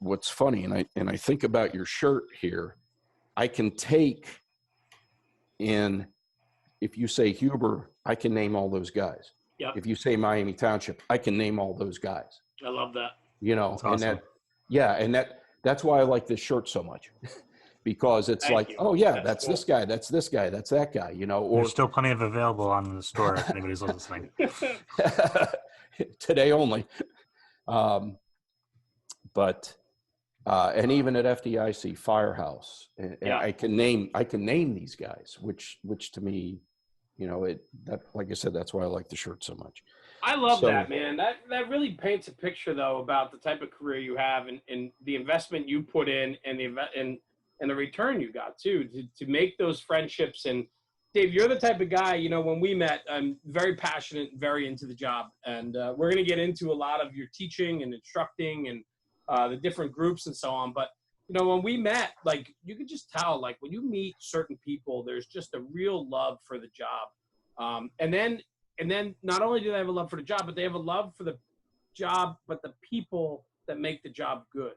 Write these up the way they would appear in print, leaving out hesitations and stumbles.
what's funny, and I think about your shirt here, I can take if you say Huber, I can name all those guys. Yep. If you say Miami Township, I can name all those guys. I love that. That's awesome. That's why I like this shirt so much. Because it's Thank you. Oh yeah, that's cool. this guy, that's this guy, that's that guy, or There's still plenty of available on the store if anybody's listening. today only. But and even at FDIC Firehouse, and I can name these guys, which to me, like I said, that's why I like the shirt so much. I love that, man. That really paints a picture, though, about the type of career you have and the investment you put in and the return you got too to make those friendships. And Dave, you're the type of guy, when we met, I'm very passionate, very into the job, and we're going to get into a lot of your teaching and instructing and the different groups and so on. But when we met, like, you could just tell, like, when you meet certain people, there's just a real love for the job. And then not only do they have a love for the job, but they have a love for the job, but the people that make the job good.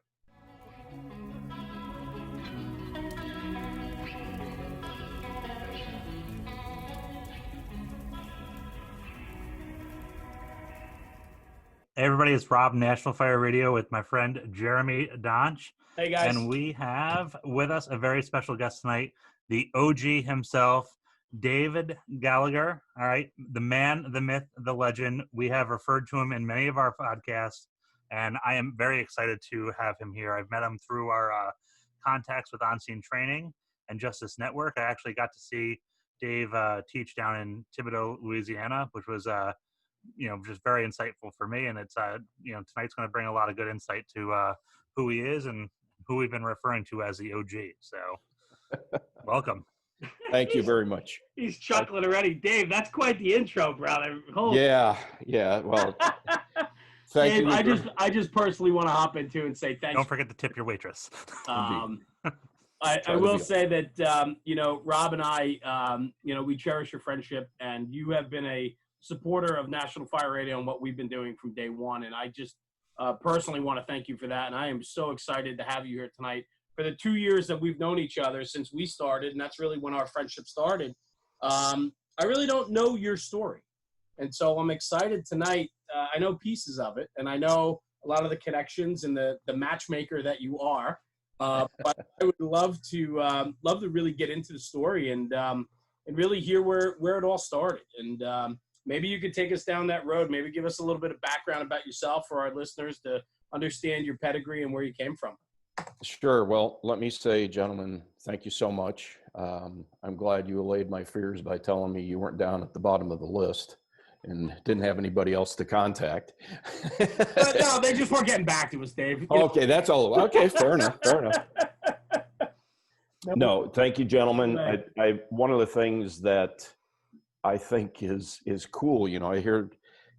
Hey everybody, it's Rob, National Fire Radio, with my friend Jeremy Donch. Hey guys. And we have with us a very special guest tonight, the OG himself, David Gallagher. All right, the man, the myth, the legend. We have referred to him in many of our podcasts, and I am very excited to have him here. I've met him through our contacts with On Scene Training and Justice Network. I actually got to see Dave teach down in Thibodaux, Louisiana, which was just very insightful for me. And it's tonight's going to bring a lot of good insight to who he is and who we've been referring to as the OG. So welcome. Thank you very much. He's chuckling already. Dave, that's quite the intro, brother. Yeah. Well, thank Dave, you. I just personally want to hop into and say thanks. Don't forget to tip your waitress. I will say that, Rob and I, we cherish your friendship, and you have been a supporter of National Fire Radio and what we've been doing from day one. And I just personally want to thank you for that. And I am so excited to have you here tonight for the 2 years that we've known each other since we started. And that's really when our friendship started. I really don't know your story. And so I'm excited tonight. I know pieces of it, and I know a lot of the connections and the matchmaker that you are. But I would love to really get into the story and really hear where it all started. And maybe you could take us down that road. Maybe give us a little bit of background about yourself for our listeners to understand your pedigree and where you came from. Sure. Well, let me say, gentlemen, thank you so much. I'm glad you allayed my fears by telling me you weren't down at the bottom of the list and didn't have anybody else to contact. But no, they just weren't getting back to us, Dave. Okay, that's all. Okay, fair enough. No, thank you, gentlemen. I one of the things that I think is cool, I hear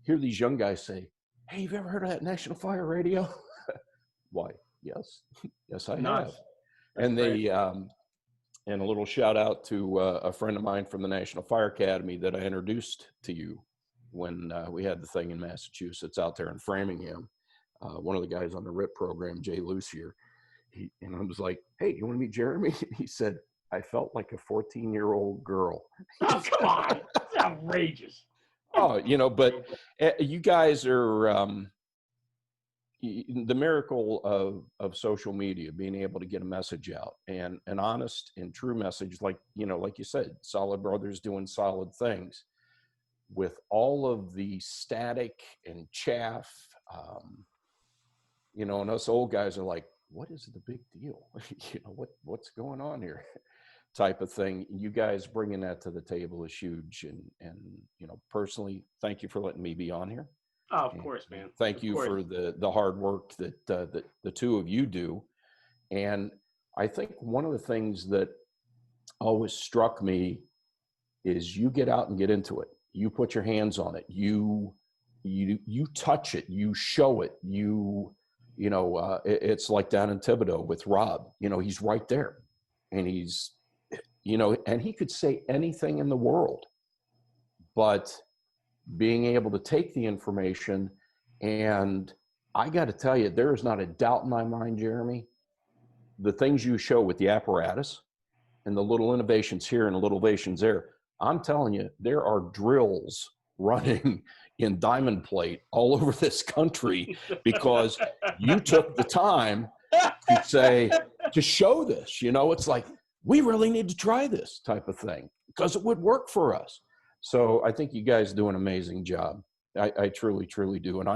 these young guys say, "Hey, you've ever heard of that National Fire Radio?" Why? Yes, I have. And they and a little shout out to a friend of mine from the National Fire Academy that I introduced to you when we had the thing in Massachusetts out there in Framingham. One of the guys on the RIP program, Jay Lucier, and I was like, "Hey, you want to meet Jeremy?" He said, "I felt like a 14-year-old girl." Oh, come on. That's outrageous. Oh, but you guys are the miracle of social media, being able to get a message out, and an honest and true message, like you said, solid brothers doing solid things, with all of the static and chaff, and us old guys are like, what is the big deal? What's going on here? Type of thing. You guys bringing that to the table is huge. And personally, thank you for letting me be on here. Oh, of course, man. Thank you for the hard work that the two of you do. And I think one of the things that always struck me is you get out and get into it. You put your hands on it. You touch it. You show it. It's like down in Thibodaux with Rob. He's right there, and he's, and he could say anything in the world, but being able to take the information and I got to tell you, there is not a doubt in my mind, Jeremy, the things you show with the apparatus and the little innovations here and the little innovations there. I'm telling you, there are drills running in diamond plate all over this country because you took the time to say, to show this. You know, it's like, we really need to try this type of thing because it would work for us. So I think you guys do an amazing job. I truly, truly do. And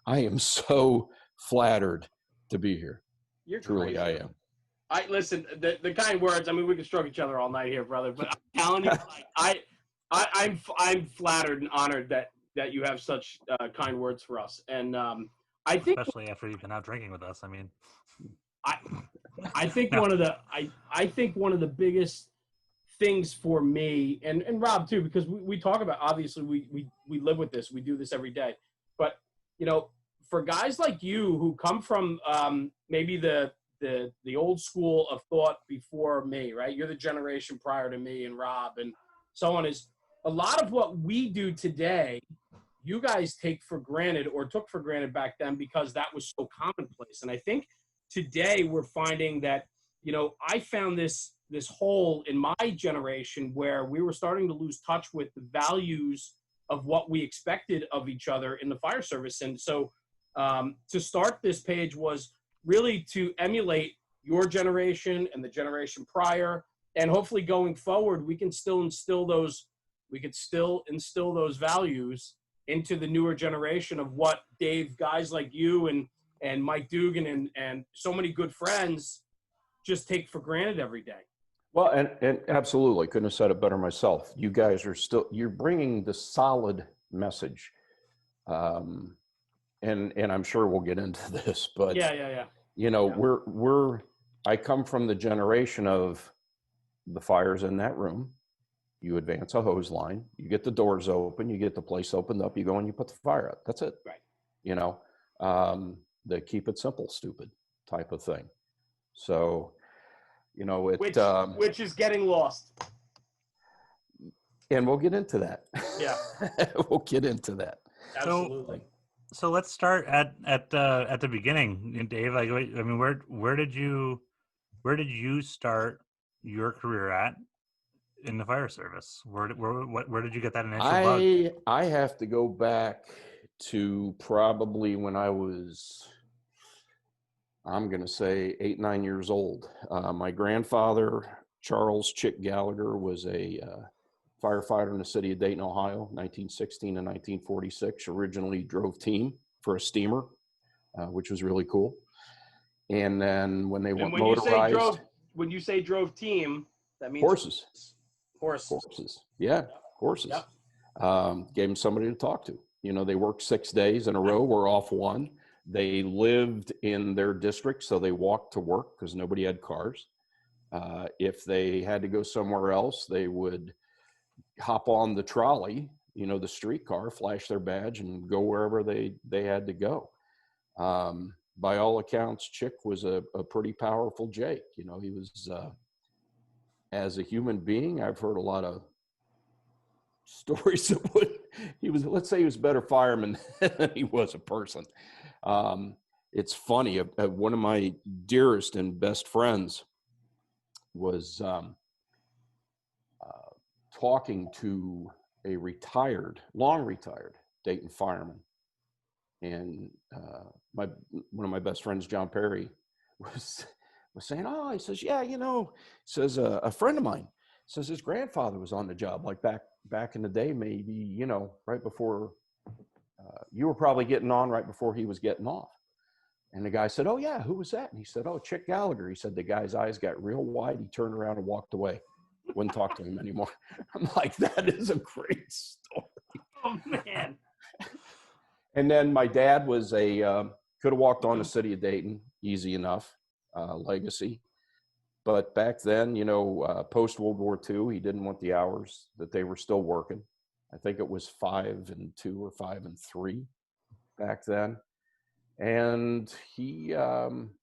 I am so flattered to be here. You're truly, great. I am. Listen, the kind words. I mean, we can stroke each other all night here, brother. But I'm telling you, I'm flattered and honored that you have such kind words for us. And I think, especially after you've been out drinking with us. I mean, I think No. I think one of the biggest things for me and Rob too, because we talk about, obviously we live with this, we do this every day. But you know, for guys like you who come from maybe the old school of thought before me, right? You're the generation prior to me and Rob and so on, is a lot of what we do today, you guys take for granted or took for granted back then because that was so commonplace. And I think today we're finding that, you know, I found this hole in my generation where we were starting to lose touch with the values of what we expected of each other in the fire service. And so to start this page was really to emulate your generation and the generation prior, and hopefully going forward we can still instill those values into the newer generation of what Dave, guys like you and Mike Dugan and so many good friends just take for granted every day. Well, and absolutely, couldn't have said it better myself. You guys are you're bringing the solid message. And I'm sure we'll get into this, but yeah. You know, I come from the generation of the fire's in that room. You advance a hose line, you get the doors open, you get the place opened up, you go and you put the fire out. That's it. Right. You know, the keep it simple, stupid type of thing. So, you know, which is getting lost. And we'll get into that. Yeah. We'll get into that. Absolutely. So let's start at the beginning, Dave. Like, I mean, where did you start your career at in the fire service? Where did you get that initial bug? I have to go back to probably when I was, I'm going to say 8, 9 years old. My grandfather, Charles Chick Gallagher, was a firefighter in the city of Dayton, Ohio, 1916 and 1946. Originally drove team for a steamer, which was really cool. And then when they went motorized, when you say drove team, that means horses. Yeah, Yep. horses. Yep. Gave them somebody to talk to. You know, they worked 6 days in a row. We're off one. They lived in their district, so they walked to work because nobody had cars. If they had to go somewhere else, they would hop on the trolley, you know, the streetcar, flash their badge, and go wherever they had to go. By all accounts, Chick was a pretty powerful Jake. You know, he was, as a human being, I've heard a lot of stories of what he was. Let's say he was a better fireman than he was a person. It's funny. One of my dearest and best friends was talking to a long retired Dayton fireman. And one of my best friends, John Perry, was saying, he says, yeah, you know, says a friend of mine says his grandfather was on the job, like back in the day, maybe, you know, right before you were probably getting on, right before he was getting off. And the guy said, oh yeah, who was that? And he said, oh, Chick Gallagher. He said the guy's eyes got real wide. He turned around and walked away. Wouldn't talk to him anymore. I'm like, that is a great story. Oh man. And then my dad was could have walked on the city of Dayton, easy enough, legacy. But back then, you know, post World War II, he didn't want the hours that they were still working. I think it was 5 and 2 or 5 and 3 back then. And he, you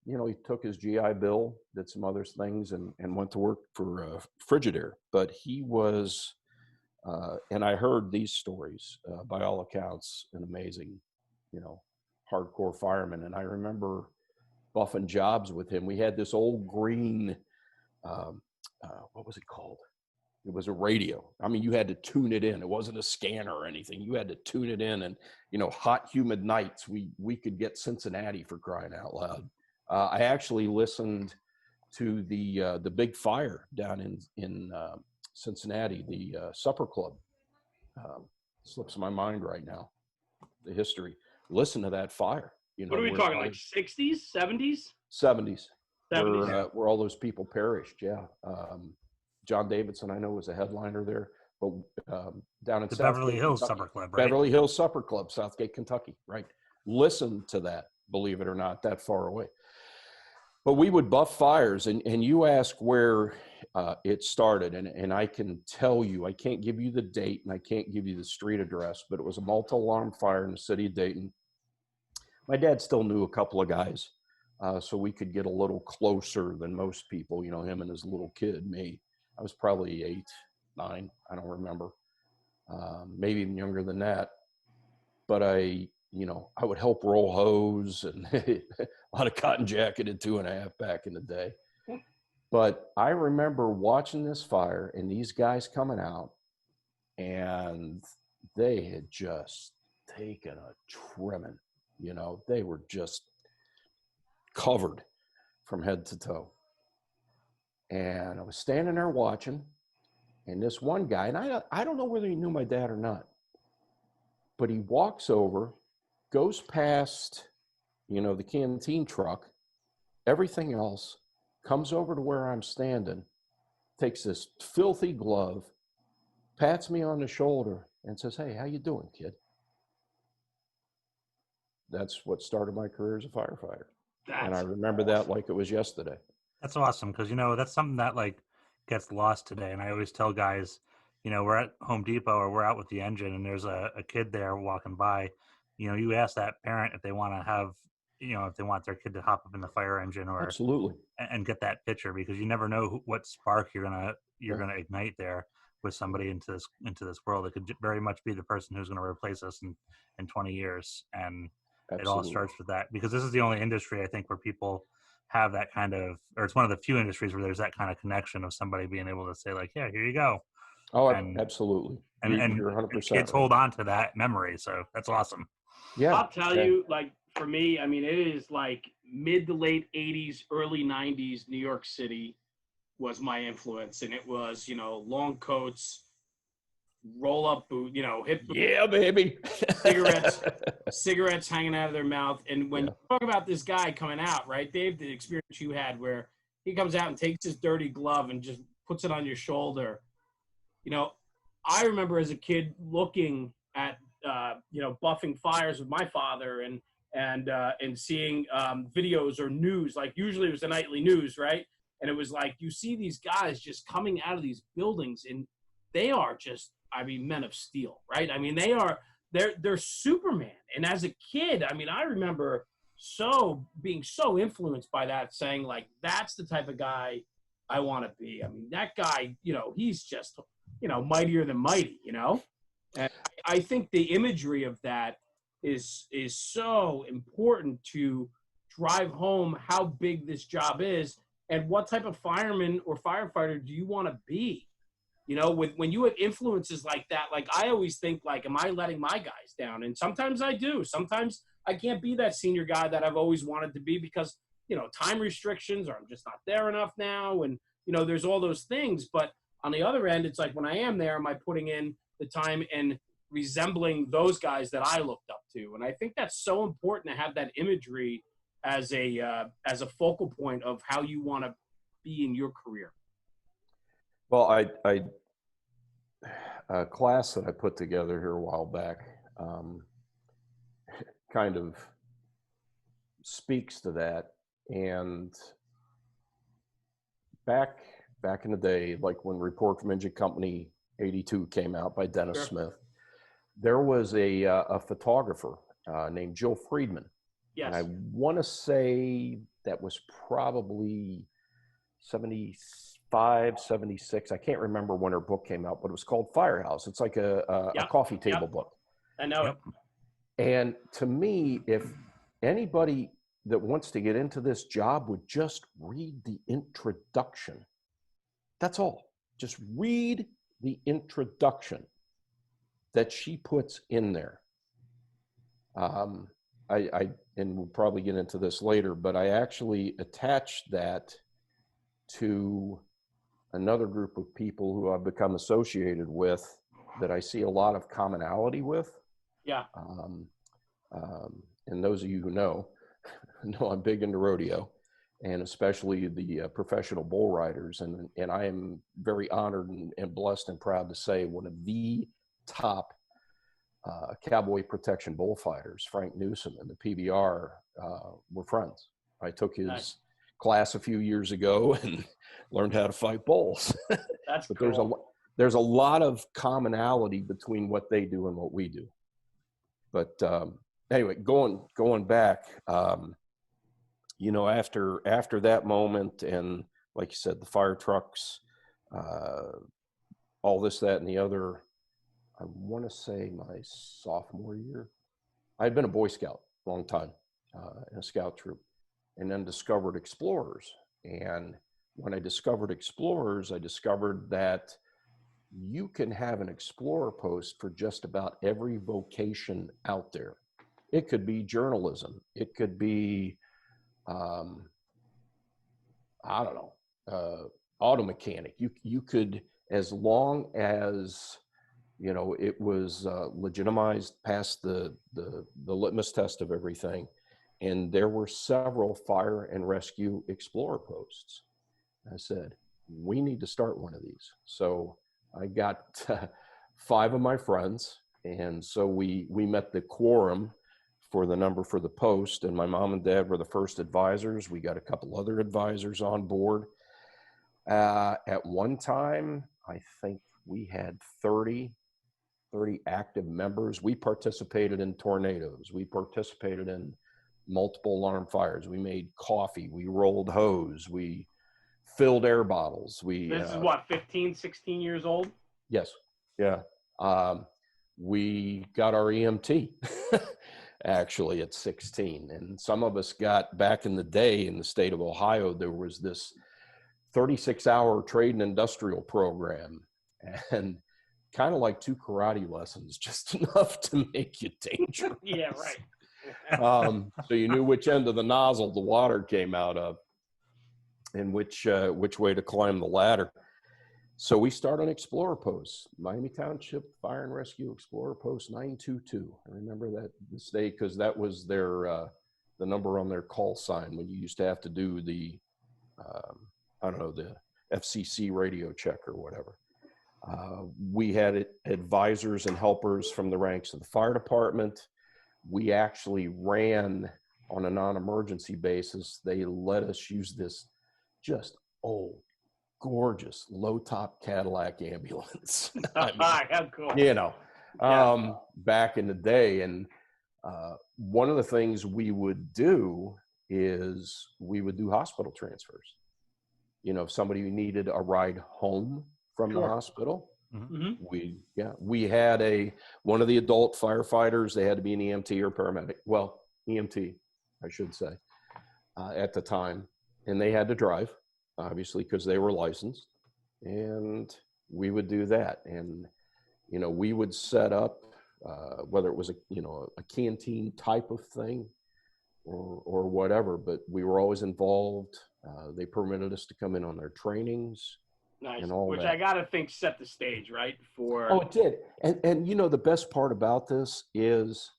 know, he took his GI Bill, did some other things, and went to work for Frigidaire. But he was, and I heard these stories, by all accounts, an amazing, you know, hardcore fireman. And I remember buffing jobs with him. We had this old green, what was it called? It was a radio. I mean, you had to tune it in. It wasn't a scanner or anything. You had to tune it in. And, you know, hot, humid nights, we could get Cincinnati, for crying out loud. I actually listened to the big fire down in Cincinnati, the supper club. Slips my mind right now, the history. Listen to that fire. You know, what are we talking, like 60s, 70s? 70s. 70s. Where all those people perished, yeah. John Davidson, I know, was a headliner there, but down in the Southgate, Beverly Hills Kentucky. Supper Club, right? Beverly Hills Supper Club, Southgate, Kentucky, right? Listen to that, believe it or not, that far away. But we would buff fires, and you ask where it started, and I can tell you, I can't give you the date, and I can't give you the street address, but it was a multi-alarm fire in the city of Dayton. My dad still knew a couple of guys, so we could get a little closer than most people, you know, him and his little kid, me. I was probably 8, 9, I don't remember, maybe even younger than that. But I would help roll hose and a lot of cotton jacketed 2.5 back in the day. But I remember watching this fire and these guys coming out, and they had just taken a trimming. You know, they were just covered from head to toe. And I was standing there watching, and this one guy, and I don't know whether he knew my dad or not, but he walks over, goes past, you know, the canteen truck, everything else, comes over to where I'm standing, takes this filthy glove, pats me on the shoulder, and says, "Hey, how you doing, kid?" That's what started my career as a firefighter. And I remember that like it was yesterday. That's awesome, because, you know, that's something that, like, gets lost today. And I always tell guys, you know, we're at Home Depot or we're out with the engine and there's a kid there walking by. You know, you ask that parent if they want to have, you know, if they want their kid to hop up in the fire engine or Absolutely. and get that picture, because you never know what spark you're gonna ignite there with somebody into this world. It could very much be the person who's going to replace us in 20 years. And Absolutely. It all starts with that, because this is the only industry, I think, where people have that kind of, or it's one of the few industries where there's that kind of connection of somebody being able to say, like, yeah, here you go. Oh, absolutely. And you're 100% kids hold on to that memory. So that's awesome. Yeah. I'll tell you, like, for me, I mean, it is like mid to late 80s, early 90s, New York City was my influence. And it was, you know, long coats, roll up boot, you know, hip boots, yeah, baby. cigarettes hanging out of their mouth. And when you talk about this guy coming out, right, Dave, the experience you had where he comes out and takes his dirty glove and just puts it on your shoulder. You know, I remember as a kid looking at, you know, buffing fires with my father and seeing videos or news. Like, usually it was the nightly news, right? And it was like, you see these guys just coming out of these buildings, and they are just, I mean, men of steel, right? I mean, they're Superman. And as a kid, I mean, I remember being so influenced by that, saying, like, that's the type of guy I want to be. I mean, that guy, you know, he's just, you know, mightier than mighty, you know? And I think the imagery of that is so important to drive home how big this job is and what type of fireman or firefighter do you want to be. You know, when you have influences like that, like, I always think, like, am I letting my guys down? And sometimes I do. Sometimes I can't be that senior guy that I've always wanted to be because, you know, time restrictions, or I'm just not there enough now. And, you know, there's all those things. But on the other end, it's like, when I am there, am I putting in the time and resembling those guys that I looked up to? And I think that's so important to have that imagery as a focal point of how you want to be in your career. Well, a class that I put together here a while back kind of speaks to that. And back in the day, like when Report from Engine Company 82 came out by Dennis Sure. Smith, there was a photographer named Jill Friedman. Yes. And I want to say that was probably 75, 76. I can't remember when her book came out, but it was called Firehouse. It's like a coffee table book. I know it. And to me, if anybody that wants to get into this job would just read the introduction. That's all. Just read the introduction that she puts in there. And we'll probably get into this later, but I actually attached that to another group of people who I've become associated with that I see a lot of commonality with. Yeah. And those of you who know I'm big into rodeo, and especially the professional bull riders. And I am very honored and blessed and proud to say one of the top cowboy protection bullfighters, Frank Newsom and the PBR, were friends. I took his class a few years ago and learned how to fight bulls. That's but cool. there's a lot of commonality between what they do and what we do. But anyway, going back, you know, after that moment, and like you said, the fire trucks, all this, that, and the other, I want to say my sophomore year, I'd been a Boy Scout a long time, in a scout troop, and then discovered Explorers. And when I discovered Explorers, I discovered that you can have an Explorer post for just about every vocation out there. It could be journalism. It could be, I don't know, auto mechanic. You could, as long as, you know, it was legitimized, past the litmus test of everything. And there were several fire and rescue Explorer posts. I said, we need to start one of these. So I got 5 of my friends. And so we met the quorum for the number for the post. And my mom and dad were the first advisors. We got a couple other advisors on board. At one time, I think we had 30 active members. We participated in tornadoes. We participated in multiple alarm fires. We made coffee. We rolled hose. We filled air bottles. This is what, 15, 16 years old? Yes. Yeah. We got our EMT actually at 16. And some of us got, back in the day in the state of Ohio, there was this 36-hour trade and industrial program, and kind of like 2 karate lessons, just enough to make you dangerous. Yeah, right. So you knew which end of the nozzle the water came out of, and which way to climb the ladder. So we start on Explorer posts, Miami Township Fire and Rescue Explorer Post 922. I remember that this day because that was their the number on their call sign when you used to have to do the I don't know, the FCC radio check or whatever. We had advisors and helpers from the ranks of the fire department. We actually ran on a non-emergency basis. They let us use this just old, gorgeous, low-top Cadillac ambulance. I mean, How cool. you know, back in the day. And one of the things we would do is we would do hospital transfers. You know, if somebody needed a ride home from the hospital, we had one of the adult firefighters. They had to be an EMT or paramedic. Well, EMT, I should say, at the time, and they had to drive, obviously, because they were licensed. And we would do that, and you know, we would set up whether it was a canteen type of thing or whatever, but we were always involved. They permitted us to come in on their trainings. Nice. And all Which that. I gotta think set the stage, right? Oh, it did. And you know, the best part about this is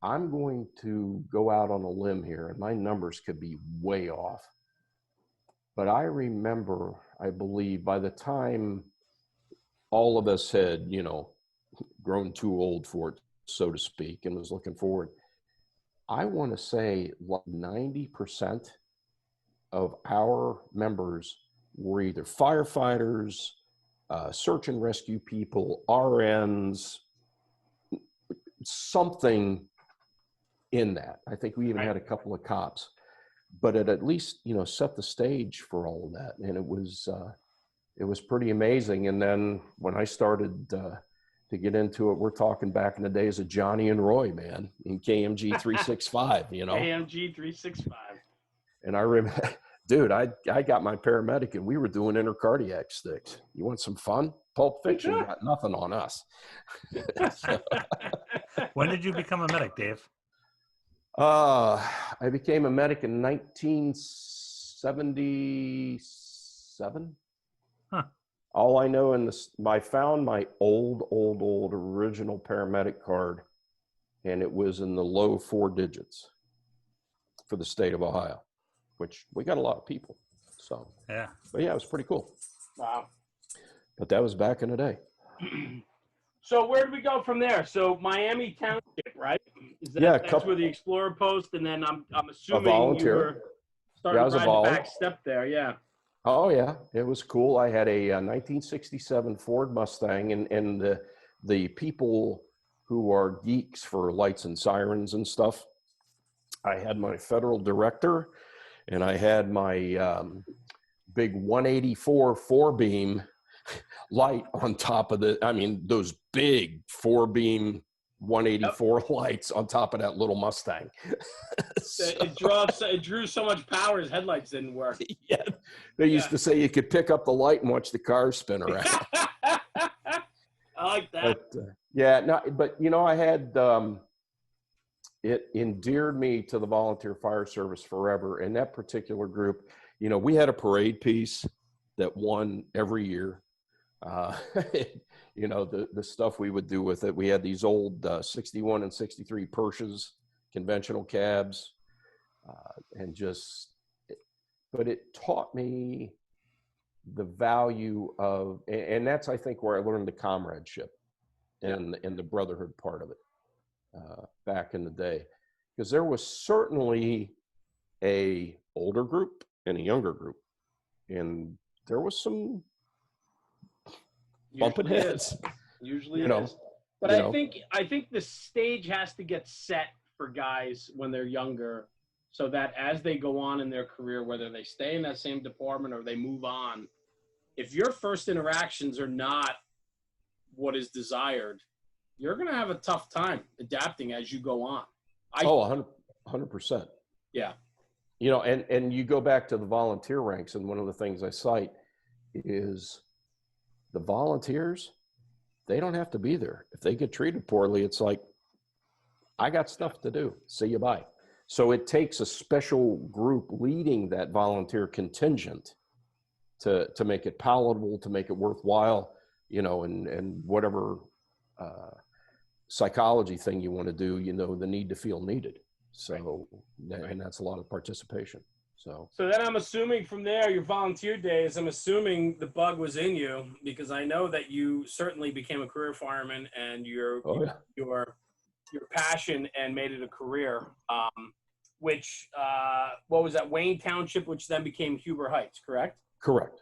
I'm going to go out on a limb here, and my numbers could be way off. But I remember, I believe, by the time all of us had, you know, grown too old for it, so to speak, and was looking forward, I want to say like 90% of our members were either firefighters, search and rescue people, RNs, something in that. I think we even had a couple of cops, but it at least, you know, set the stage for all of that. And it was pretty amazing. And then when I started to to get into it. We're talking back in the days of Johnny and Roy, man, in KMG 365, you know. KMG 365. And I remember, dude, I got my paramedic and we were doing intercardiac sticks. You want some fun? Pulp Fiction got nothing on us. So, When did you become a medic, Dave? I became a medic in 1977. Huh. All I know I found my old original paramedic card, and it was in the low 4 digits for the state of Ohio, which we got a lot of people. So, Yeah. but yeah, it was pretty cool. Wow. But that was back in the day. So where do we go from there? So Miami Township, right? That's where the Explorer post, and then I'm assuming you were starting to ride the back step there. Yeah. Oh yeah, it was cool. I had a 1967 Ford Mustang, and the people who are geeks for lights and sirens and stuff, I had my Federal Director, and I had my big 184 4-beam light on top of those big 4-beam 184 lights on top of that little Mustang. So, it drew so much power his headlights didn't work. Yeah, they used to say you could pick up the light and watch the car spin around. I like that. But you know, I had it endeared me to the volunteer fire service forever. And that particular group, you know, we had a parade piece that won every year. You know, the stuff we would do with it. We had these old 61 and 63 Porsches, conventional cabs, but it taught me the value of, and that's, I think, where I learned the comradeship and the brotherhood part of it back in the day. Because there was certainly a older group and a younger group, and there was some bumping heads. Usually it is. But I think the stage has to get set for guys when they're younger, so that as they go on in their career, whether they stay in that same department or they move on, if your first interactions are not what is desired, you're going to have a tough time adapting as you go on. 100%. Yeah. You know, and you go back to the volunteer ranks, and one of the things I cite is the volunteers, they don't have to be there. If they get treated poorly, it's like, I got stuff to do. See you, bye. So it takes a special group leading that volunteer contingent to make it palatable, to make it worthwhile, you know, and whatever psychology thing you want to do, you know, the need to feel needed. So, and that's a lot of participation. So then I'm assuming from there, your volunteer days, I'm assuming the bug was in you, because I know that you certainly became a career fireman, and your passion and made it a career, which, what was that, Wayne Township, which then became Huber Heights, correct? Correct.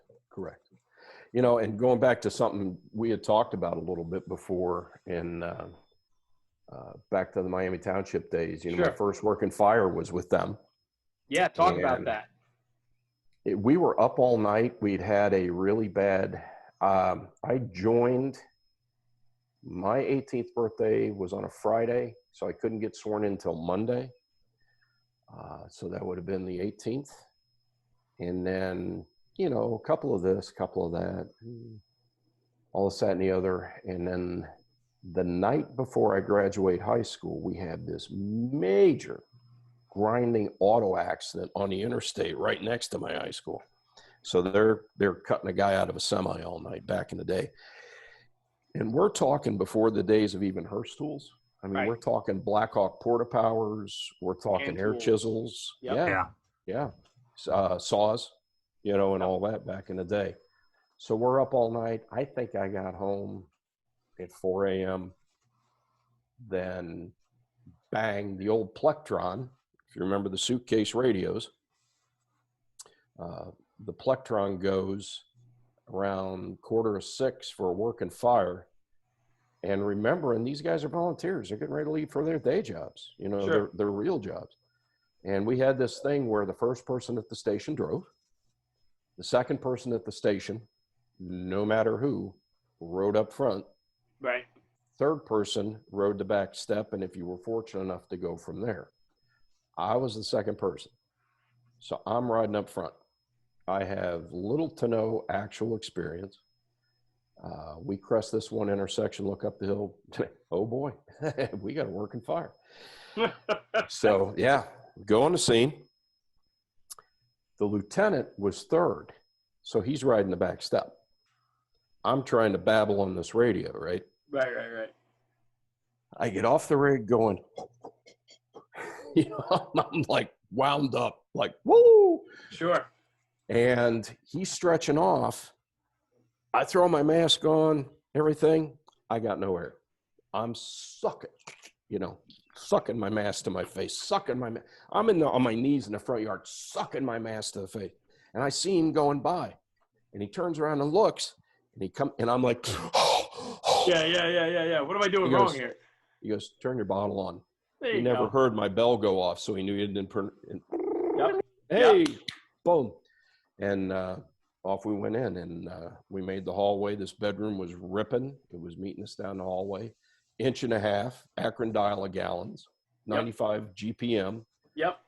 You know, and going back to something we had talked about a little bit before in back to the Miami Township days, you know, my first work in fire was with them. Yeah, talk about that. We were up all night. We'd had a really bad, I joined, my 18th birthday was on a Friday, so I couldn't get sworn in until Monday. So that would have been the 18th. And then, you know, a couple of this, a couple of that, all this, that, and the other. And then the night before I graduate high school, we had this major grinding auto accident on the interstate right next to my high school. So they're cutting a guy out of a semi all night back in the day. And we're talking before the days of even hearse tools. I mean, we're talking Blackhawk porta powers. We're talking air chisels. Yep. Yeah. Saws, you know, and all that back in the day. So we're up all night. I think I got home at 4 a.m. Then bang, the old Plectron. If you remember the suitcase radios, the Plectron goes around 5:45 for a working fire. And remembering these guys are volunteers. They're getting ready to leave for their day jobs, you know, their real jobs. And we had this thing where the first person at the station drove. The second person at the station, no matter who, rode up front. Right. Third person rode the back step, and if you were fortunate enough to go from there. I was the second person. So I'm riding up front. I have little to no actual experience. We crest this one intersection, look up the hill. Oh boy, we got a working fire. So yeah, go on the scene. The lieutenant was third, so he's riding the back step. I'm trying to babble on this radio, right? Right. I get off the rig going, I'm like wound up, like, woo! Sure. And he's stretching off. I throw my mask on, everything. I got no air. I'm sucking my mask to my face, I'm on my knees in the front yard, sucking my mask to the face. And I see him going by, and he turns around and looks, and I'm like, Yeah. What am I doing wrong here? He goes, turn your bottle on. There He you never go. heard my bell go off, so he knew he didn't. Yep. Hey, boom. And off we went in, and we made the hallway. This bedroom was ripping. It was meeting us down the hallway. 1.5 inches, Akron dial of gallons, 95 GPM. Yep.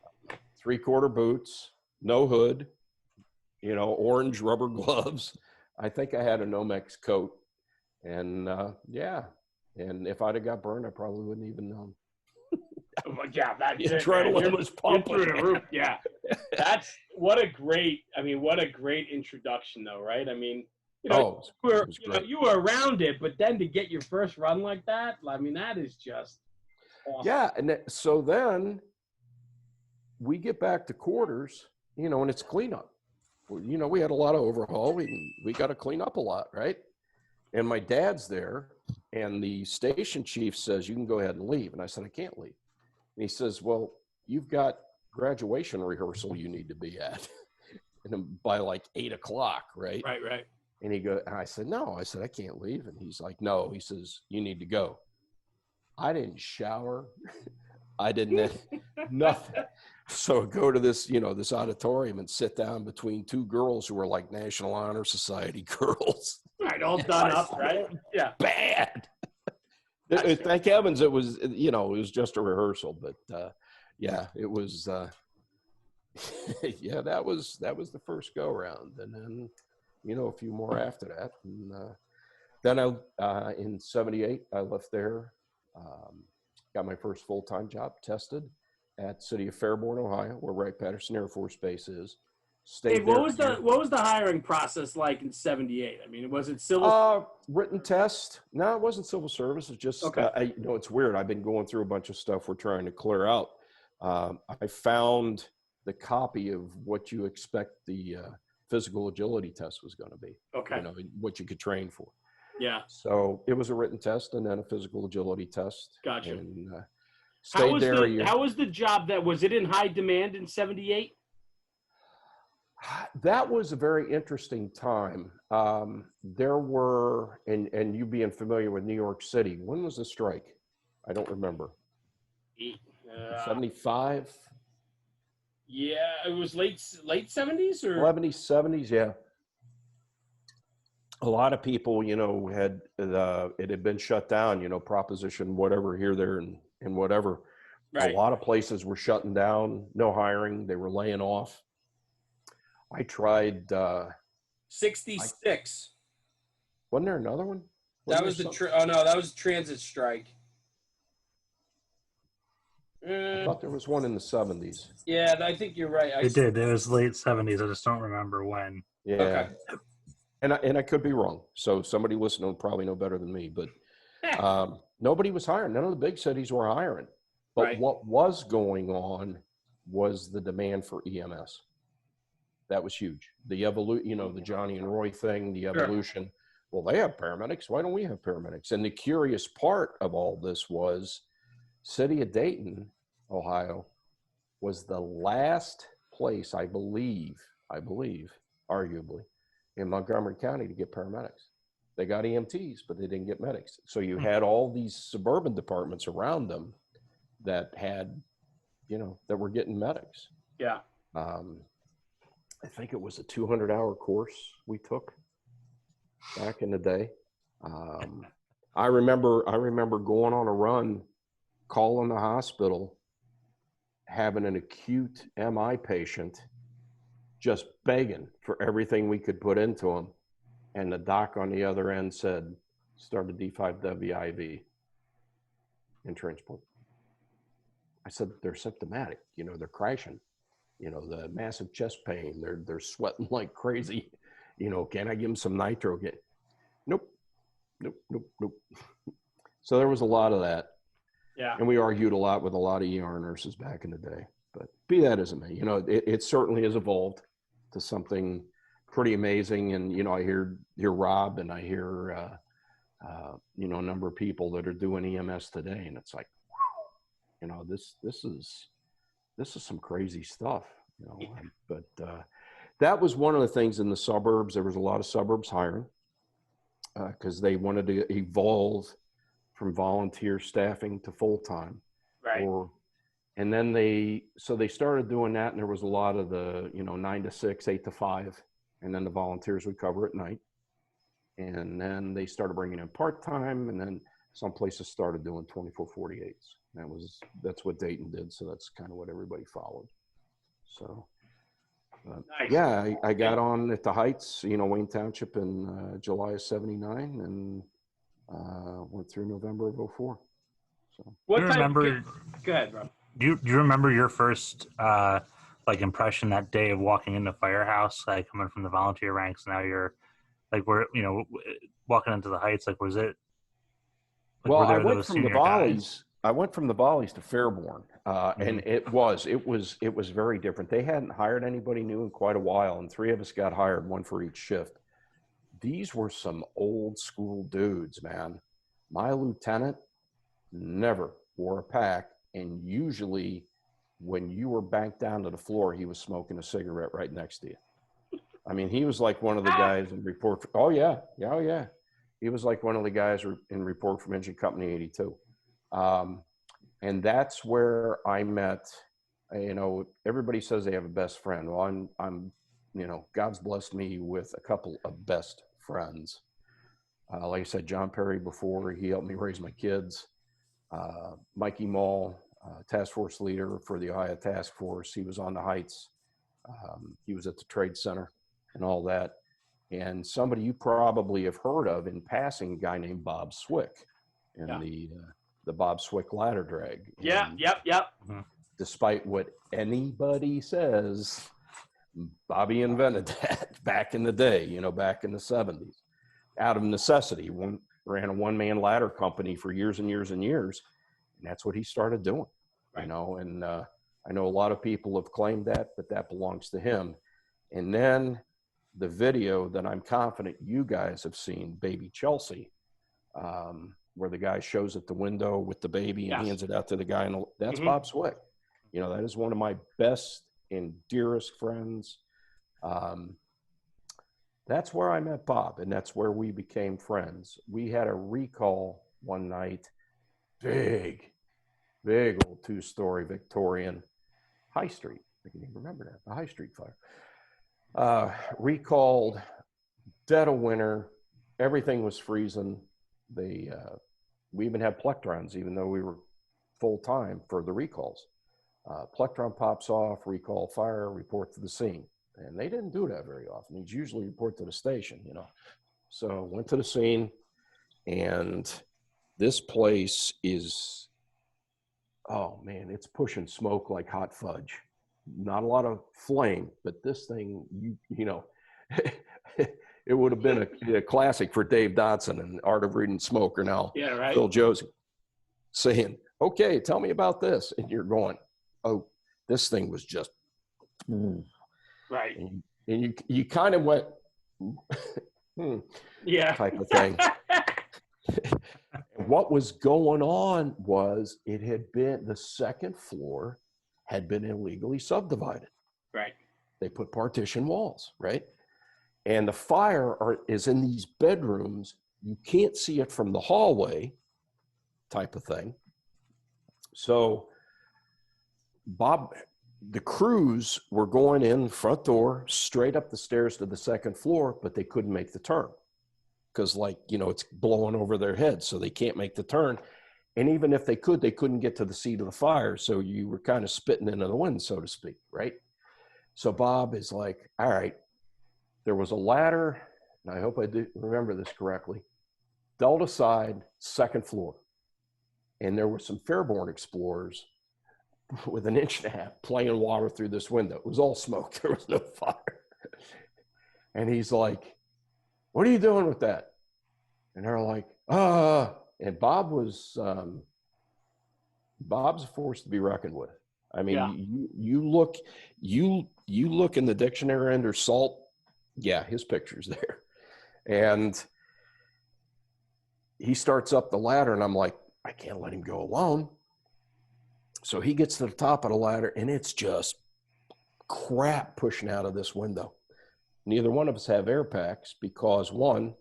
3/4 boots, no hood, orange rubber gloves. I think I had a Nomex coat. And and if I'd have got burned, I probably wouldn't even known. Yeah, that's The adrenaline was pumping. You're through the roof. Yeah. That's what a great introduction though, right? I mean, you were around it, but then to get your first run like that, I mean, that is just awesome. Yeah, and so then we get back to quarters, and it's cleanup. We had a lot of overhaul. We got to clean up a lot, right? And my dad's there, and the station chief says, you can go ahead and leave. And I said, I can't leave. And he says, well, you've got graduation rehearsal you need to be at and by like 8 o'clock, right? Right. And I said, no. I said, I can't leave. And he's like, no. He says, you need to go. I didn't shower. I didn't, nothing. So go to this, this auditorium and sit down between two girls who were like National Honor Society girls. Right, all done up, right? Yeah. Bad. Thank heavens it was, it was just a rehearsal, but it was, that was the first go around. And then, a few more after that. And then in 78, I left there, got my first full-time job, tested at City of Fairborn, Ohio, where Wright-Patterson Air Force Base is. Hey, what was the hiring process like in 78? I mean, was it civil? Written test. No, it wasn't civil service. It's just, okay. It's weird. I've been going through a bunch of stuff we're trying to clear out. I found the copy of what you expect the physical agility test was going to be. Okay. What you could train for. Yeah. So it was a written test and then a physical agility test. Gotcha. And stayed there a year. How was the job was it in high demand in 78? That was a very interesting time. There were, and you being familiar with New York City, when was the strike? I don't remember. 75? Yeah, it was late 70s or? 70s, yeah. A lot of people, had, it had been shut down, proposition, whatever, here, there, and whatever. Right. A lot of places were shutting down, no hiring. They were laying off. I tried 66. Wasn't there another one? That was that was transit strike. I thought there was one in the 70s. Yeah, I think you're right. It did. It was late 70s. I just don't remember when. Yeah. Okay. And I could be wrong. So somebody listening will probably know better than me. But nobody was hiring. None of the big cities were hiring. But right. What was going on was the demand for EMS. That was huge. The the Johnny and Roy thing, the evolution. Sure. Well, they have paramedics. Why don't we have paramedics? And the curious part of all this was City of Dayton, Ohio, was the last place, I believe, arguably, in Montgomery County to get paramedics. They got EMTs, but they didn't get medics. So you had all these suburban departments around them that had, that were getting medics. Yeah. I think it was a 200-hour course we took back in the day. I remember going on a run, calling the hospital, having an acute MI patient, just begging for everything we could put into him. And the doc on the other end said, start a D5W IV and transport. I said, they're symptomatic, they're crashing, the massive chest pain, they're sweating like crazy, can I give them some nitro? Nope. So there was a lot of that. Yeah. And we argued a lot with a lot of ER nurses back in the day, but be that as it may, it certainly has evolved to something pretty amazing. And, I hear Rob, and I hear, a number of people that are doing EMS today. And it's like, this is some crazy stuff, but that was one of the things in the suburbs. There was a lot of suburbs hiring because they wanted to evolve from volunteer staffing to full-time. Right. And then they started doing that, and there was a lot of the, 9 to 6, 8 to 5, and then the volunteers would cover at night. And then they started bringing in part-time, and then some places started doing 24/48s. That's what Dayton did. So that's kind of what everybody followed. So, Nice. yeah, I got on at the Heights, Wayne Township in July of '79, and went through November of '04. So. What do you type remember? Go ahead, bro. Do you remember your first impression that day of walking into Firehouse, coming from the volunteer ranks? Now you're walking into the Heights. Was it? Well, I went from the Volleys. I went from the Volleys to Fairborn, and it was very different. They hadn't hired anybody new in quite a while, and 3 of us got hired, 1 for each shift. These were some old school dudes, man. My lieutenant never wore a pack, and usually when you were banked down to the floor, he was smoking a cigarette right next to you. I mean, he was like one of the guys in report. Oh yeah. He was like one of the guys in report from Engine Company 82. And that's where I met, everybody says they have a best friend. Well, I'm God's blessed me with a couple of best friends. Like I said, John Perry before, he helped me raise my kids. Mikey Mall, task force leader for the Ohio Task Force. He was on the Heights. He was at the Trade Center and all that. And somebody you probably have heard of in passing, a guy named Bob Swick in the Bob Swick ladder drag. Yeah, and yep. Despite what anybody says, Bobby invented that back in the day, back in the 70s, out of necessity. Ran a one-man ladder company for years and years and years, and that's what he started doing, right. And I know a lot of people have claimed that, but that belongs to him. And then the video that I'm confident you guys have seen, Baby Chelsea, where the guy shows at the window with the baby and hands it out to the guy. And that's Bob Swick. That is one of my best and dearest friends. That's where I met Bob, and that's where we became friends. We had a recall one night, big old 2-story Victorian, High Street. I can even remember that, the High Street fire. Recalled, dead of winter, everything was freezing. We even had plectrons, even though we were full-time for the recalls. Plectron pops off, recall fire, report to the scene. And they didn't do that very often. He'd usually report to the station, So went to the scene, and this place is, oh man, it's pushing smoke like hot fudge. Not a lot of flame, but this thing, it would have been a classic for Dave Dodson and Art of Reading Smoke, or now Phil Josie saying, okay, tell me about this. And you're going, oh, this thing was just, right. And you kind of went, type of thing. What was going on was the second floor had been illegally subdivided. Right. They put partition walls, right? And the fire is in these bedrooms. You can't see it from the hallway, type of thing. So the crews were going in front door, straight up the stairs to the second floor, but they couldn't make the turn because, like, you know, it's blowing over their heads, so they can't make the turn. And even if they could, they couldn't get to the seat of the fire. So you were kind of spitting into the wind, so to speak, right? So Bob is like, all right, there was a ladder, and I hope I do remember this correctly, Delta side, second floor. And there were some Fairborn explorers with an inch and a half playing water through this window. It was all smoke. There was no fire. And he's like, what are you doing with that? And they're like, and Bob was, Bob's a force to be reckoned with. I mean, Yeah. you look in the dictionary under salt. Yeah, his picture's there. And he starts up the ladder, and I'm like, I can't let him go alone. So he gets to the top of the ladder, and it's just crap pushing out of this window. Neither one of us have air packs because, one,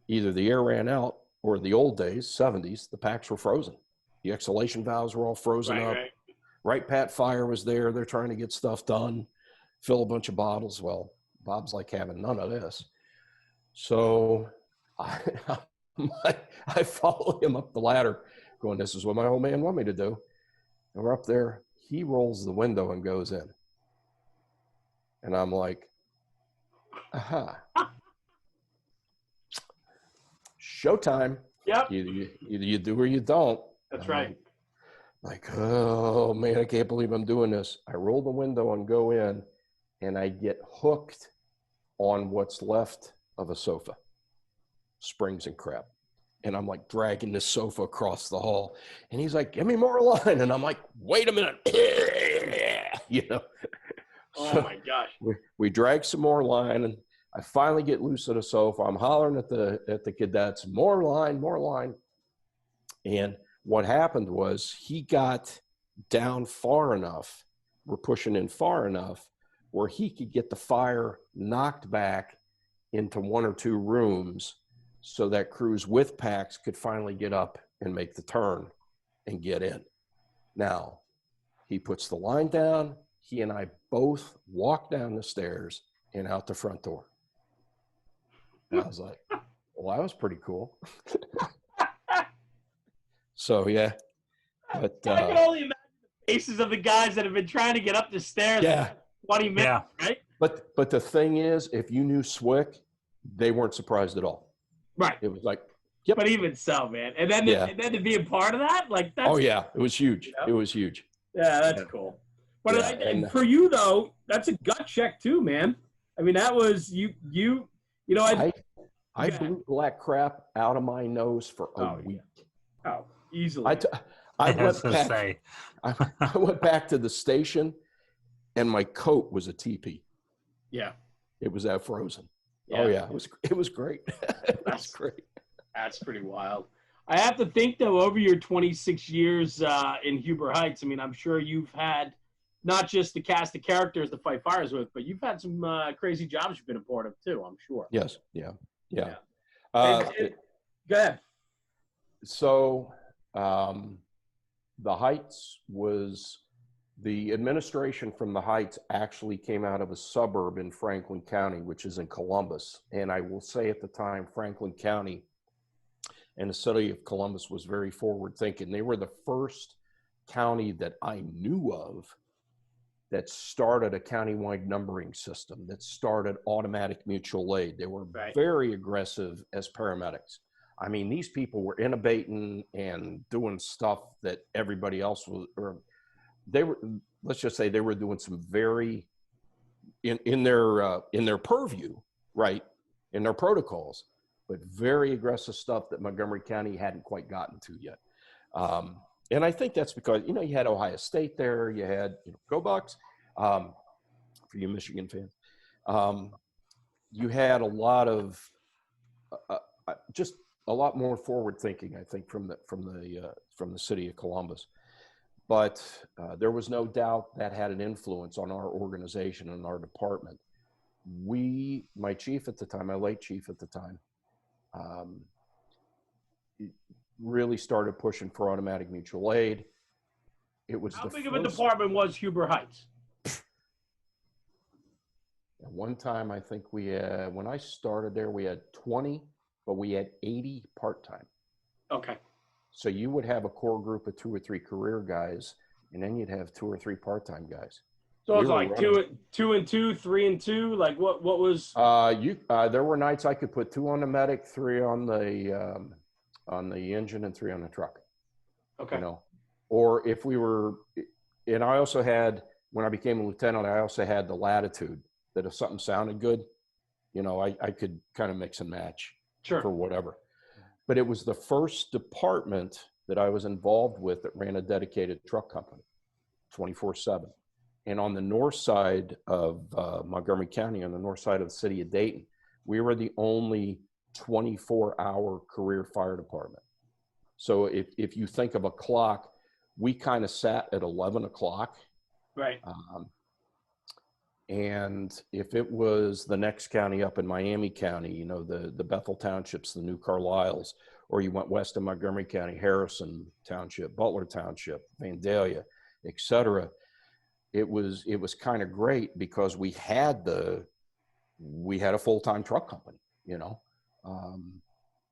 either the air ran out, or the old days, 70s, the packs were frozen. The exhalation valves were all frozen up. Right Pat Fire was there. They're trying to get stuff done, fill a bunch of bottles. Well, Bob's like having none of this. So I follow him up the ladder going, this is what my old man want me to do. And we're up there. He rolls the window and goes in. And I'm like, aha. Showtime. Yep. Either you do or you don't. That's right. Like, oh man, I can't believe I'm doing this. I roll the window and go in, and I get hooked on what's left of a sofa, springs and crap. And I'm like dragging this sofa across the hall. And he's like, give me more line. And I'm like, wait a minute. You know. Oh my gosh. We drag some more line, and I finally get loose of the sofa. I'm hollering at the cadets, more line, more line. And what happened was he got down far enough, we're pushing in far enough, where he could get the fire knocked back into one or two rooms so that crews with packs could finally get up and make the turn and get in. Now, he puts the line down. He and I both walk down the stairs and out the front door. And I was like, well, that was pretty cool. So, yeah. But I can only imagine the faces of the guys that have been trying to get up the stairs for 20 minutes, right? But the thing is, if you knew Swick, they weren't surprised at all. Right. It was like, yep. But even so, man. And then, and then to be a part of that, like that's. Oh, yeah. It was huge. You know? It was huge. Yeah, that's cool. But and for you, though, that's a gut check, too, man. I mean, that was you know, I blew black crap out of my nose for a week. Yeah. Oh, easily. I went back to the station, and my coat was a teepee. Yeah. It was that frozen. Yeah. Oh, yeah. It was great. That's great. That's pretty wild. I have to think, though, over your 26 years in Huber Heights, I mean, I'm sure you've had not just the cast of characters to fight fires with, but you've had some crazy jobs you've been a part of, too, I'm sure. Yes. Yeah. Go ahead. So the Heights was the administration from the Heights actually came out of a suburb in Franklin County, which is in Columbus. And I will say at the time, Franklin County and the city of Columbus was very forward thinking. They were the first county that I knew of that started a countywide numbering system, that started automatic mutual aid. They were very aggressive as paramedics. I mean, these people were intubating and doing stuff that everybody else was, or they were, let's just say they were doing some very, in their purview, right, in their protocols, but very aggressive stuff that Montgomery County hadn't quite gotten to yet. And I think that's because, you know, you had Ohio State there, you had, you know, Go Bucks, for you Michigan fans. You had a lot of, just a lot more forward thinking, I think, from the city of Columbus. But there was no doubt that had an influence on our organization and our department. My chief at the time, my late chief at the time, really started pushing for automatic mutual aid. It was how big of a department was Huber Heights? At one time, I think we had, when I started there, we had 20 but we had 80 part-time. Okay. So you would have a core group of 2 or 3 career guys, and then you'd have 2 or 3 part-time guys. So it's like two and two, 3 and 2. Like what was? There were nights I could put 2 on the medic, 3 on the engine, and 3 on the truck. Okay. You know, or if we were, and I also had, when I became a lieutenant, I also had the latitude that if something sounded good, you know, I could kind of mix and match for whatever. But it was the first department that I was involved with that ran a dedicated truck company 24/7. And on the north side of Montgomery County, on the north side of the city of Dayton, we were the only 24-hour career fire department. So if you think of a clock, we kind of sat at 11 o'clock. Right. And if it was the next county up in Miami County, you know, the Bethel Townships, the New Carlisles, or you went west of Montgomery County, Harrison Township, Butler Township, Vandalia, et cetera, it was kind of great because we had a full-time truck company, you know,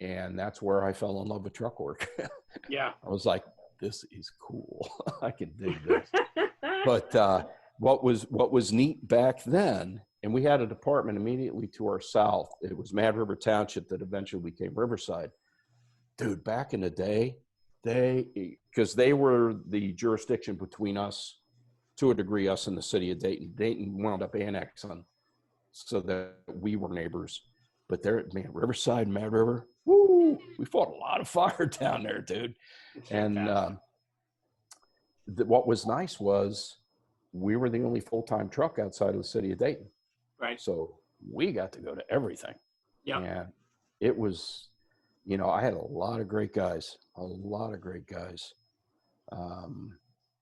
and that's where I fell in love with truck work. Yeah. I was like, this is cool. I can dig this. But what was neat back then, and we had a department immediately to our south. It was Mad River Township that eventually became Riverside. Dude, back in the day, because they were the jurisdiction between us, to a degree, us and the city of Dayton. Dayton wound up annexing so that we were neighbors. But there, man, Riverside, Mad River, woo, we fought a lot of fire down there, dude. And what was nice was we were the only full-time truck outside of the city of Dayton. Right. So we got to go to everything. Yeah. And it was, you know, I had a lot of great guys.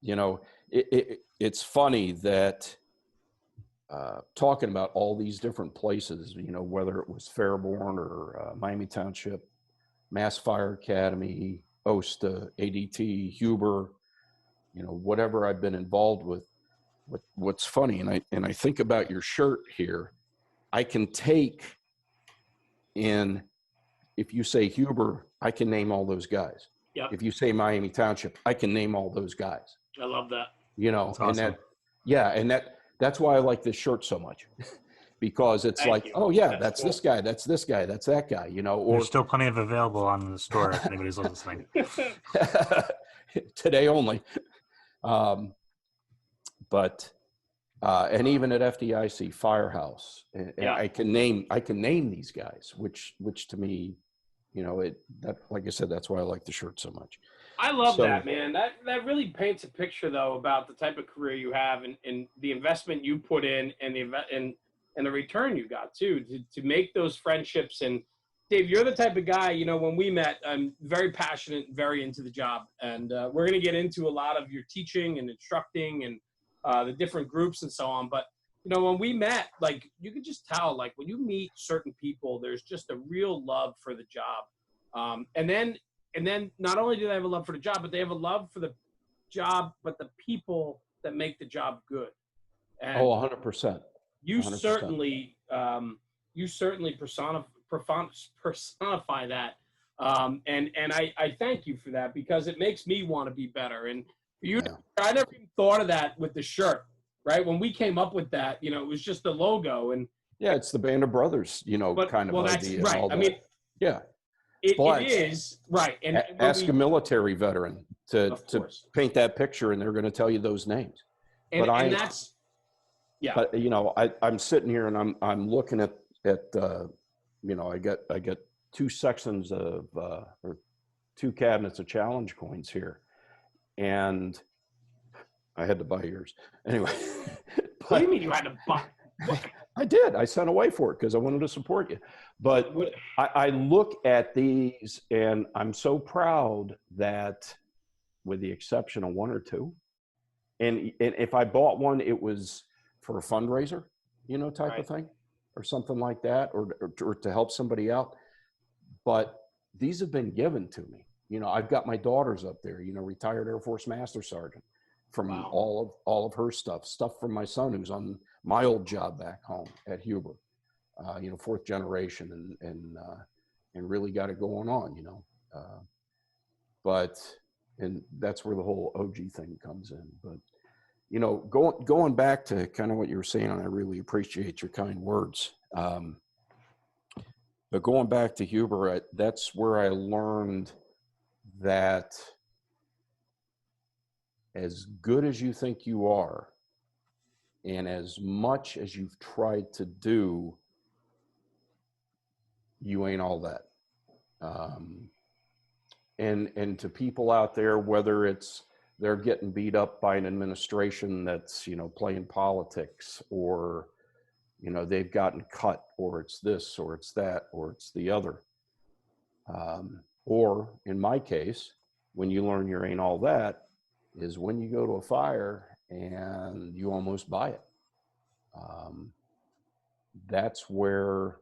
You know, it's funny that talking about all these different places, you know, whether it was Fairborn or Miami Township, Mass Fire Academy, OSTA, ADT, Huber, you know, whatever I've been involved with. What's funny, and I think about your shirt here, I can take in, if you say Huber, I can name all those guys. Yep. If you say Miami Township, I can name all those guys. I love that. You know, awesome. And that's why I like this shirt so much, because it's Thank like, you. oh yeah, that's cool. this guy, that's this guy, that's that guy, you know. Or There's still plenty of available on the store if anybody's listening. Today only. But and even at FDIC, Firehouse, and I can name these guys, which to me, you know, like I said, that's why I like the shirt so much. I love that, man. That really paints a picture, though, about the type of career you have and the investment you put in and the return you got too to make those friendships. And Dave, you're the type of guy, you know, when we met, I'm very passionate, very into the job, and we're going to get into a lot of your teaching and instructing and the different groups and so on. But you know, when we met, like, you could just tell, like, when you meet certain people, there's just a real love for the job. And then not only do they have a love for the job, but they have a love for the job, but the people that make the job good. And 100%. You certainly personify that. And I thank you for that, because it makes me want to be better. And you, I never even thought of that with the shirt, right? When we came up with that, you know, it was just the logo. And yeah, it's the Band of Brothers, you know, kind of idea. Right. And all that. I mean, yeah. It is right. And ask a military veteran to paint that picture, and they're going to tell you those names. And that's, yeah. But you know, I'm sitting here and I'm looking at you know, I got 2 sections of or 2 cabinets of challenge coins here, and I had to buy yours anyway. What do you mean you had to buy? I did. I sent away for it because I wanted to support you. But I look at these and I'm so proud that, with the exception of 1 or 2, and if I bought one, it was for a fundraiser, you know, type of thing, or something like that, or to help somebody out. But these have been given to me. You know, I've got my daughters up there, you know, retired Air Force Master Sergeant, from all of her stuff from my son, who's on my old job back home at Huber, you know, 4th generation, and and really got it going on, you know. And that's where the whole OG thing comes in. But, you know, going back to kind of what you were saying, and I really appreciate your kind words. But going back to Huber, that's where I learned that as good as you think you are, and as much as you've tried to do, you ain't all that. And to people out there, whether it's they're getting beat up by an administration that's, you know, playing politics, or, you know, they've gotten cut, or it's this, or it's that, or it's the other. Or in my case, when you learn you ain't all that is when you go to a fire and you almost buy it. That's where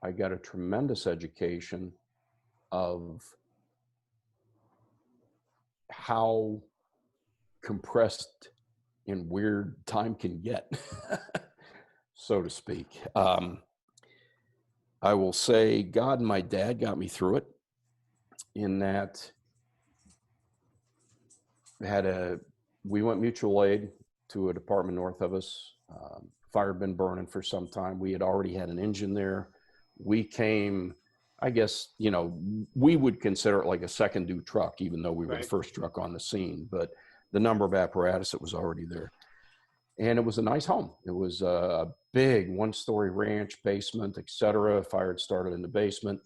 I got a tremendous education of how compressed and weird time can get, so to speak. I will say God and my dad got me through it, in that we went mutual aid to a department north of us. Fire had been burning for some time. We had already had an engine there. We came, I guess, you know, we would consider it like a second due truck, even though we were the first truck on the scene, but the number of apparatus that was already there. And it was a nice home. It was a big 1-story ranch, basement, etc. Fire had started in the basement.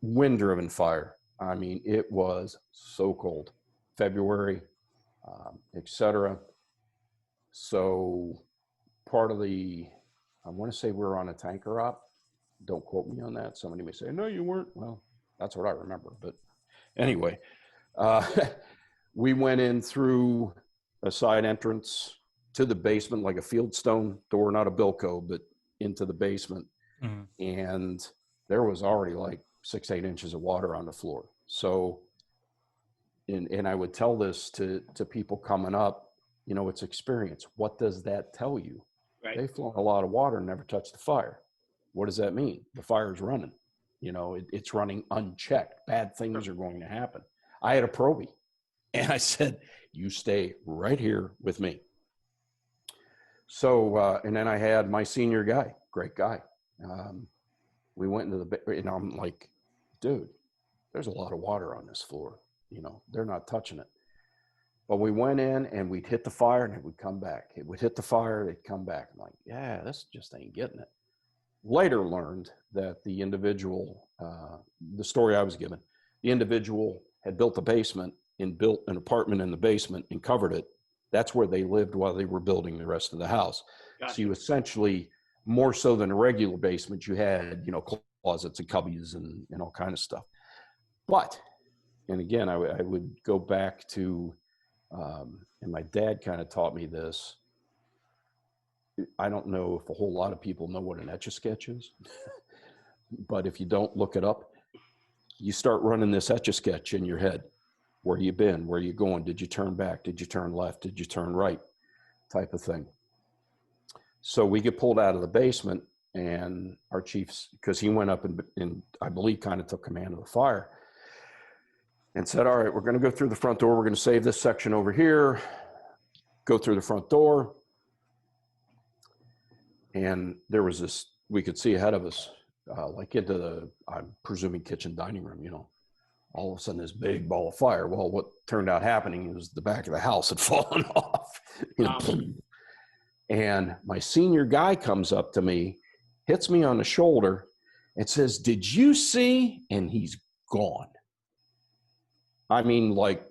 Wind-driven fire. I mean, it was so cold. February, etc. So part of I want to say we were on a tanker op. Don't quote me on that. Somebody may say, no, you weren't. Well, that's what I remember. But anyway, we went in through a side entrance to the basement, like a fieldstone door, not a Bilko, but into the basement. Mm-hmm. And there was already like 6-8 inches of water on the floor. So, and I would tell this to people coming up, you know, it's experience. What does that tell you? Right. They've flown a lot of water and never touched the fire. What does that mean? The fire's running. You know, it's running unchecked. Bad things are going to happen. I had a probie, and I said, you stay right here with me. So, and then I had my senior guy, great guy. We went into and I'm like, dude, there's a lot of water on this floor. You know, they're not touching it. But we went in and we'd hit the fire and it would come back. It would hit the fire, it'd come back. I'm like, yeah, this just ain't getting it. Later learned that the individual, the story I was given, the individual had built a basement and built an apartment in the basement and covered it. That's where they lived while they were building the rest of the house. Gotcha. So you essentially, more so than a regular basement, you had, you know, closets and cubbies and all kind of stuff. But, and again, I would go back to, and my dad kind of taught me this. I don't know if a whole lot of people know what an Etch-a-Sketch is, but if you don't look it up, you start running this Etch-a-Sketch in your head. Where you been? Where you going? Did you turn back? Did you turn left? Did you turn right? Type of thing. So we get pulled out of the basement, and our chiefs, because he went up and I believe kind of took command of the fire, and said, all right, we're going to go through the front door. We're going to save this section over here. Go through the front door. And there was this, we could see ahead of us, like into the, I'm presuming, kitchen dining room, you know. All of a sudden, this big ball of fire. Well, what turned out happening was the back of the house had fallen off. You know, and my senior guy comes up to me, hits me on the shoulder, and says, did you see? And he's gone. I mean, like,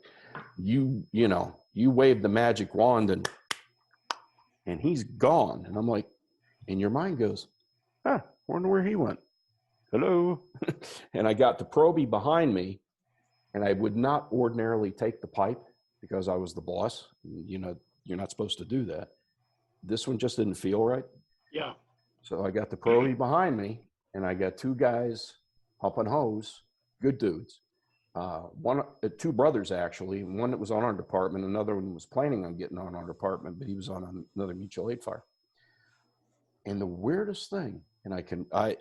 you know, you wave the magic wand and he's gone. And I'm like, and your mind goes, wonder where he went. Hello. And I got the probie behind me. And I would not ordinarily take the pipe because I was the boss. You know, you're not supposed to do that. This one just didn't feel right. Yeah. So I got the probie behind me, and I got two guys pumping hose, good dudes. Two brothers, actually. One that was on our department, another one was planning on getting on our department, but he was on another mutual aid fire. And the weirdest thing, and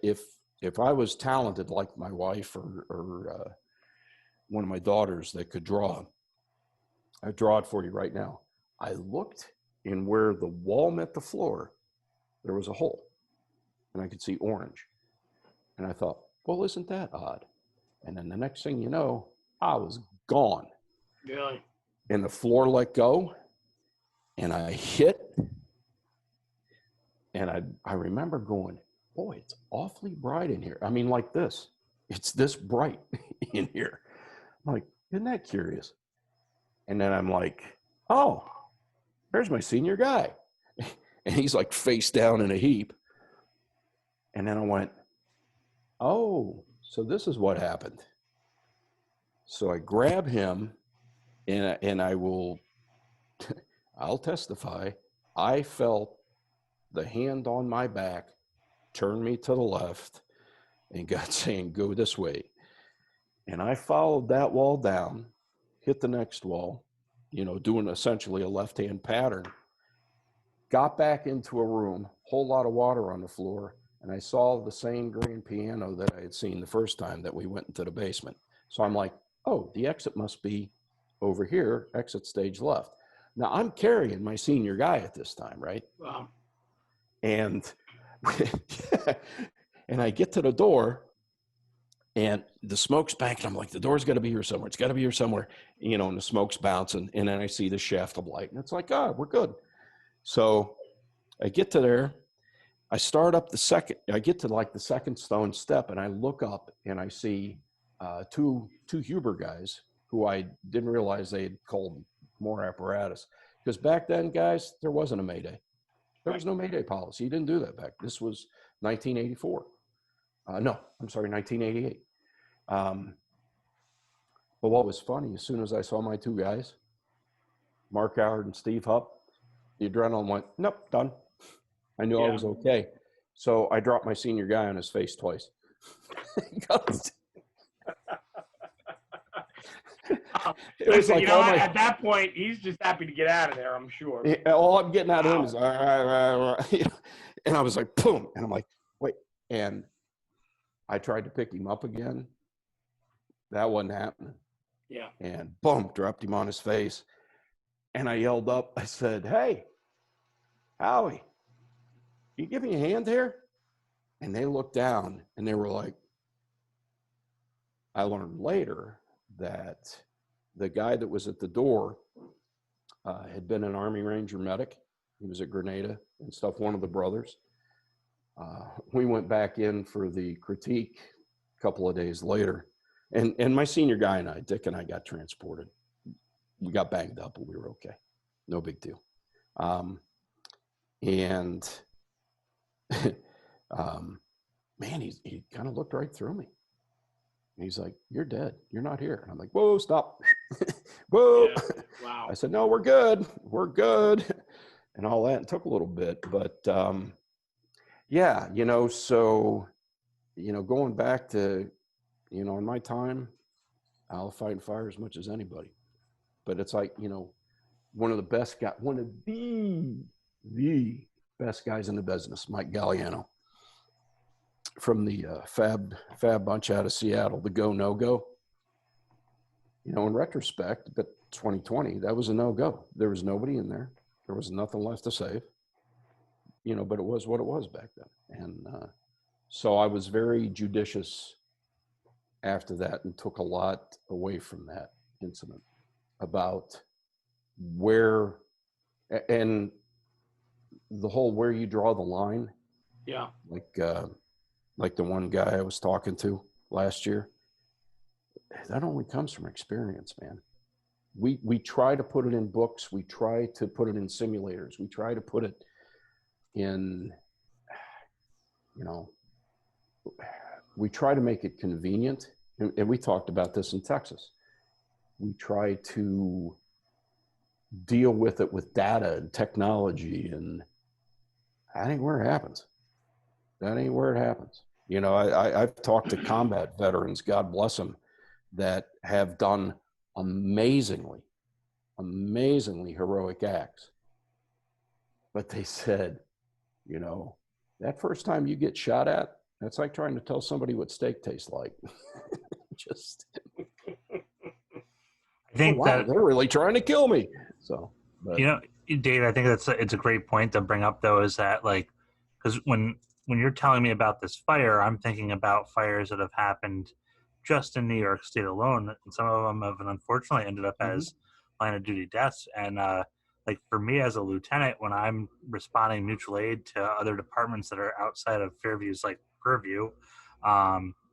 if if I was talented like my wife or one of my daughters that could draw, I'd draw it for you right now. I looked in where the wall met the floor, there was a hole, and I could see orange. And I thought, well, isn't that odd? And then the next thing you know, I was gone. Really? And the floor let go, and I hit. And I remember going, boy, it's awfully bright in here. I mean, like this. It's this bright in here. I'm like, isn't that curious? And then I'm like, oh, there's my senior guy. And he's like face down in a heap. And then I went, oh, so this is what happened. So I grab him, and I'll testify, I felt the hand on my back turn me to the left, and God saying, go this way. And I followed that wall down, hit the next wall, doing essentially a left-hand pattern, got back into a room, whole lot of water on the floor, and I saw the same grand piano that I had seen the first time that we went into the basement. So I'm like, oh, the exit must be over here, exit stage left. Now I'm carrying my senior guy at this time, right? Wow. And and I get to the door, and the smoke's banking. I'm like, the door's got to be here somewhere. It's got to be here somewhere, and the smoke's bouncing. And then I see the shaft of light, and it's like, oh, we're good. So I get to there. I start up I get to like the second stone step, and I look up, and I see two Huber guys who I didn't realize they had called more apparatus. Because back then, guys, there wasn't a Mayday. There was no Mayday policy. You didn't do that back. This was 1984. No, I'm sorry, 1988. But what was funny, as soon as I saw my two guys, Mark Howard and Steve Hupp, the adrenaline went, nope, done. I knew I was okay. So I dropped my senior guy on his face twice. It was like, at that point, he's just happy to get out of there, I'm sure. All I'm getting out of him is, and I was like, boom. And I'm like, wait. And I tried to pick him up again. That wasn't happening. Yeah. And boom, dropped him on his face. And I yelled up, I said, hey, Howie, you give me a hand here? And they looked down, and they were like, I learned later that the guy that was at the door had been an Army Ranger medic. He was at Grenada and stuff, one of the brothers. We went back in for the critique a couple of days later. And my senior guy and I, Dick and I, got transported. We got banged up, but we were okay. No big deal. Man, he kind of looked right through me. And he's like, you're dead. You're not here. And I'm like, whoa, stop. Whoa. Yeah. Wow. I said, no, we're good. We're good. And all that. It took a little bit. But yeah, so, going back to, in my time, I'll fight and fire as much as anybody. But it's like, one of the best guys, one of the best guys in the business, Mike Galliano, from the Fab bunch out of Seattle, the Go No Go. In retrospect, but 2020, that was a no-go. There was nobody in there. There was nothing left to save. But it was what it was back then. And so I was very judicious after that, and took a lot away from that incident about where, and the whole where you draw the line. Yeah. Like the one guy I was talking to last year, that only comes from experience, man. We try to put it in books. We try to put it in simulators. We try to put it in, we try to make it convenient. And we talked about this in Texas. We try to deal with it with data and technology, and that ain't where it happens. That ain't where it happens. I've talked to combat veterans, God bless them, that have done amazingly heroic acts. But they said, that first time you get shot at, That's like trying to tell somebody what steak tastes like. Just, I think wow, that, they're really trying to kill me. So, but, you know, Dave, I think it's a great point to bring up though, is that like, because when you're telling me about this fire, I'm thinking about fires that have happened just in New York State alone, and some of them have unfortunately ended up as line of duty deaths. And like for me as a lieutenant, when I'm responding mutual aid to other departments that are outside of Fairview's like purview,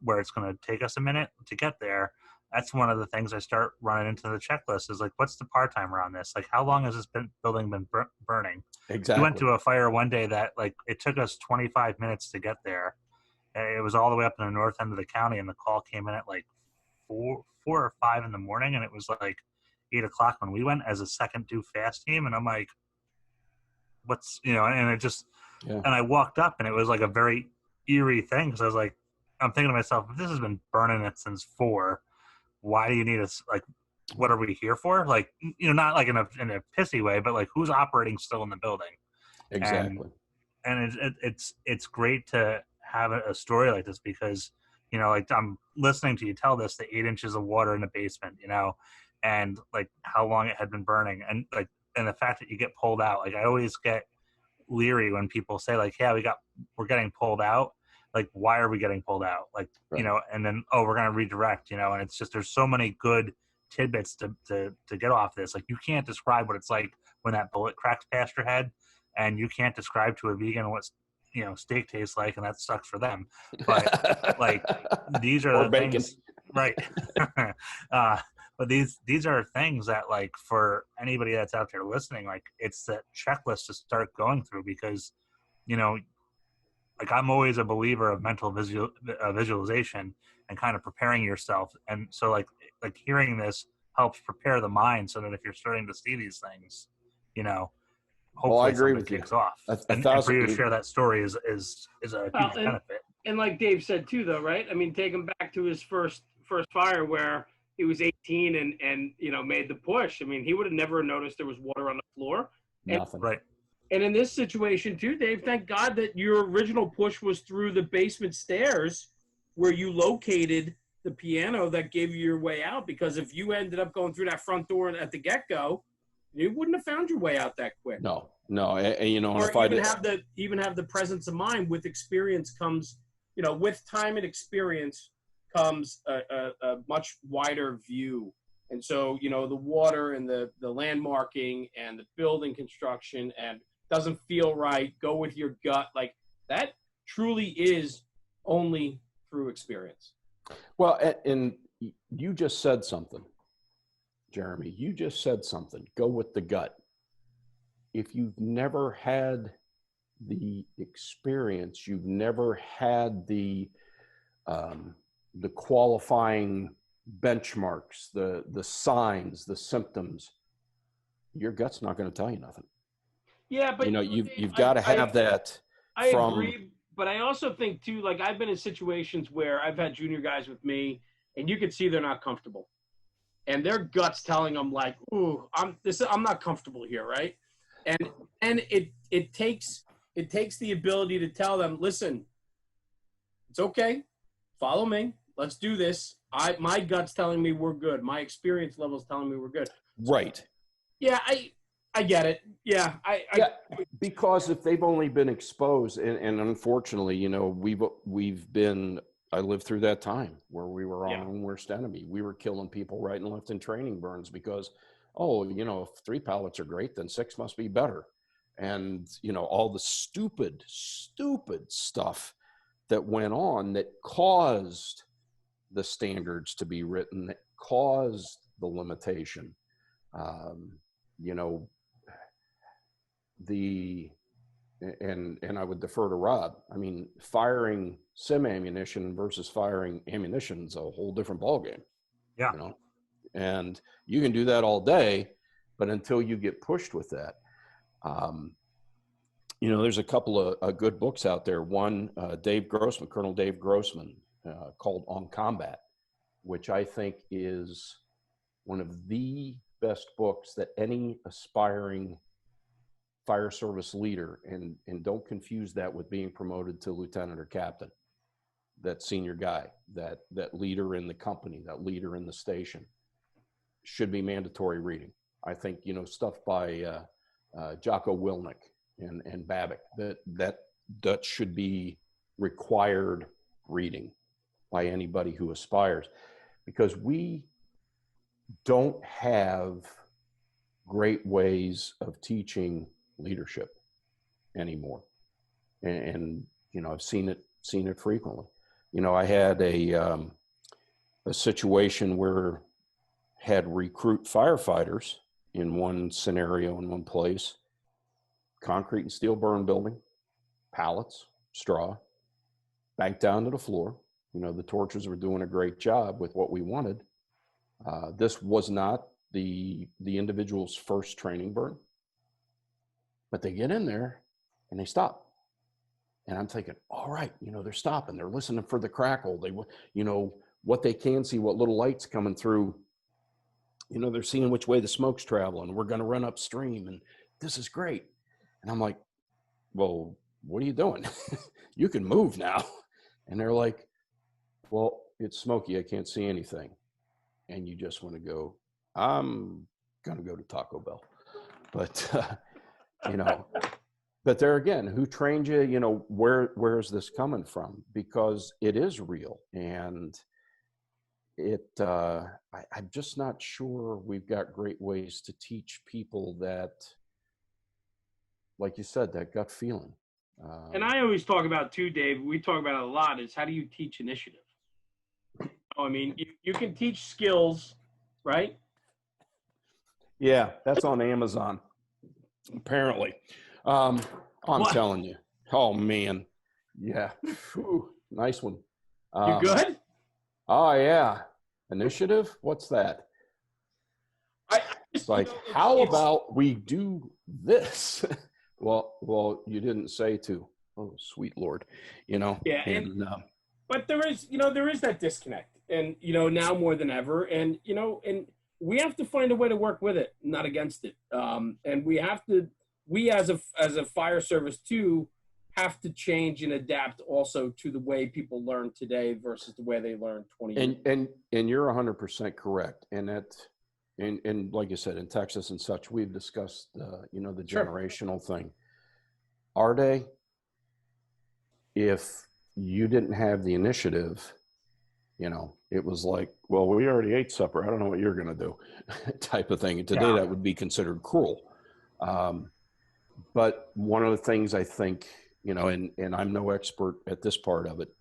where it's going to take us a minute to get there, that's one of the things I start running into the checklist is like, what's the part timer on this? Like, how long has this building been burning? exactly. We went to a fire one day that like it took us 25 minutes to get there. And it was all the way up in the north end of the county, and the call came in at like 4 or 5 in the morning, and it was like 8 o'clock when we went as a second due fast team. And I'm like, what's, and it just, and I walked up, and it was like a very eerie thing because I was like, I'm thinking to myself, if this has been burning it since 4, why do you need us? Like, what are we here for? Like, not like in a pissy way, but like, who's operating still in the building? Exactly. And it's great to have a story like this because, like I'm listening to you tell this, the 8 inches of water in the basement, and like how long it had been burning, and like, and the fact that you get pulled out. Like, I always get leery when people say like, yeah, we're getting pulled out. Like, why are we getting pulled out? Like, Right. And then, oh, we're going to redirect, and it's just, there's so many good tidbits to get off this. Like, you can't describe what it's like when that bullet cracks past your head, and you can't describe to a vegan what, steak tastes like, and that sucks for them. But like, these are or the bacon. things, right? But these are things that, like, for anybody that's out there listening, like, it's that checklist to start going through because, like, I'm always a believer of mental visualization and kind of preparing yourself. And so like hearing this helps prepare the mind so that if you're starting to see these things, hopefully I agree something with you. kicks off. And for you to share that story is a huge benefit. And like Dave said too, though, right? I mean, take him back to his first fire where he was 18 and made the push. I mean, he would have never noticed there was water on the floor. Nothing. Right. And in this situation too, Dave, thank God that your original push was through the basement stairs where you located the piano that gave you your way out. Because if you ended up going through that front door at the get-go, you wouldn't have found your way out that quick. No. Or even have the presence of mind. With experience comes, with time and experience comes a much wider view. And so, the water and the landmarking and the building construction and doesn't feel right, go with your gut. Like, that truly is only through experience. Well, and you just said something, Jeremy. You just said something. Go with the gut. If you've never had the experience, you've never had the qualifying benchmarks, the signs, the symptoms, your gut's not going to tell you nothing. Yeah, but you've got to have that. I agree, but I also think too, like, I've been in situations where I've had junior guys with me, and you can see they're not comfortable, and their gut's telling them like, "Ooh, I'm not comfortable here," right? And it takes the ability to tell them, "Listen, it's okay, follow me, let's do this. My gut's telling me we're good. My experience level is telling me we're good." Right. Yeah, I get it. Yeah, because if they've only been exposed, and unfortunately, I lived through that time where we were our own worst enemy. We were killing people right and left in training burns because, if 3 pallets are great, then 6 must be better. And, all the stupid stuff that went on that caused the standards to be written, that caused the limitation. And I would defer to Rob. I mean, firing sim ammunition versus firing ammunition is a whole different ballgame. Yeah. And you can do that all day, but until you get pushed with that, there's a couple of good books out there. One, Colonel Dave Grossman, called On Combat, which I think is one of the best books that any aspiring fire service leader, and don't confuse that with being promoted to lieutenant or captain. that senior guy, that leader in the company, that leader in the station, should be mandatory reading. I think, you know, stuff by Jocko Willink and Babbitt, that should be required reading by anybody who aspires, because we don't have great ways of teaching leadership anymore. And you know, I've seen it frequently. You know, I had a situation where had recruit firefighters in one scenario, in one place, concrete and steel burn building, pallets, straw, banked down to the floor. You know, the torches were doing a great job with what we wanted. This was not the individual's first training burn, but they get in there and they stop. And I'm thinking, all right, you know, they're stopping, they're listening for the crackle. They, you know, what they can see, what little lights coming through, you know, they're seeing which way the smoke's traveling. We're going to run upstream and this is great. And I'm like, well, what are you doing? You can move now. And they're like, well, it's smoky, I can't see anything. And you just want to go, I'm going to go to Taco Bell. But, you know, but there again, who trained you? You know, where is this coming from? Because it is real. And I'm just not sure we've got great ways to teach people that, like you said, that gut feeling. And I always talk about too, Dave, we talk about it a lot, is how do you teach initiative? I mean, you can teach skills, right? Yeah, that's on Amazon, apparently. I'm telling you. Oh, man. Yeah. Whew, nice one. You good? Oh, yeah. Initiative? What's that? It's like, how about we do this? Well, you didn't say to. Oh, sweet Lord. You know? Yeah. But there is that disconnect. And, you know, now more than ever. And, you know, and we have to find a way to work with it, not against it. And we as a fire service too, have to change and adapt also to the way people learn today versus the way they learned 20 years ago. And you're 100% correct. And and like you said, in Texas and such, we've discussed, you know, the generational thing. Our day, if you didn't have the initiative, you know, it was like, well, we already ate supper, I don't know what you're going to do type of thing. And today that would be considered cruel. But one of the things I think, you know, and I'm no expert at this part of it,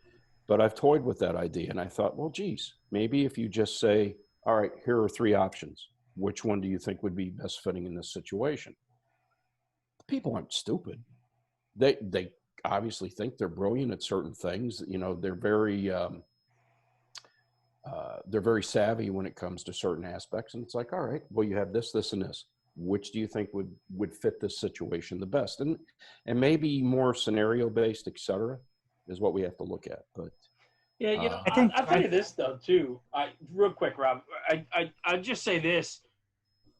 but I've toyed with that idea. And I thought, well, geez, maybe if you just say, all right, here are 3 options. Which one do you think would be best fitting in this situation? People aren't stupid. They obviously think they're brilliant at certain things. You know, they're very savvy when it comes to certain aspects. And it's like, all right, well, you have this, this, and this. Which do you think would fit this situation the best? And maybe more scenario based, et cetera, is what we have to look at. But yeah, you know, I'll tell you this though too. Real quick, Rob. I just say this.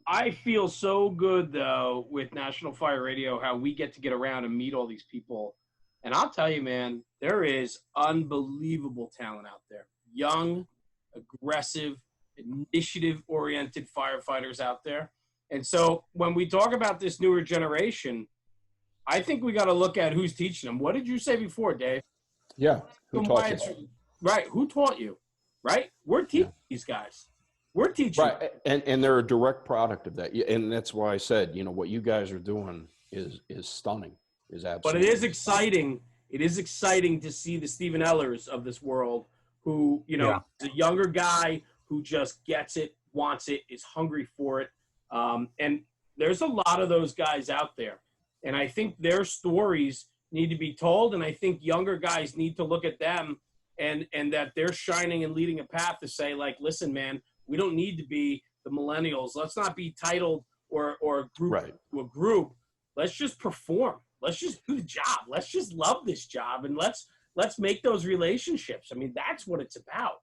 I feel so good though with National Fire Radio, how we get to get around and meet all these people. And I'll tell you, man, there is unbelievable talent out there. Young, aggressive, initiative-oriented firefighters out there. And so when we talk about this newer generation, I think we got to look at who's teaching them. What did you say before, Dave? Yeah. Who taught you? Right. Who taught you? Right. We're teaching these guys. We're teaching. Right. And they're a direct product of that. And that's why I said, you know, what you guys are doing is stunning, is absolutely. But it is exciting. It is exciting to see the Stephen Ellers of this world who, you know, is a younger guy who just gets it, wants it, is hungry for it. And there's a lot of those guys out there. And I think their stories need to be told. And I think younger guys need to look at them and that they're shining and leading a path to say, like, listen, man, we don't need to be the millennials. Let's not be titled or group to a group. Let's just perform. Let's just do the job. Let's just love this job. And let's make those relationships. I mean, that's what it's about.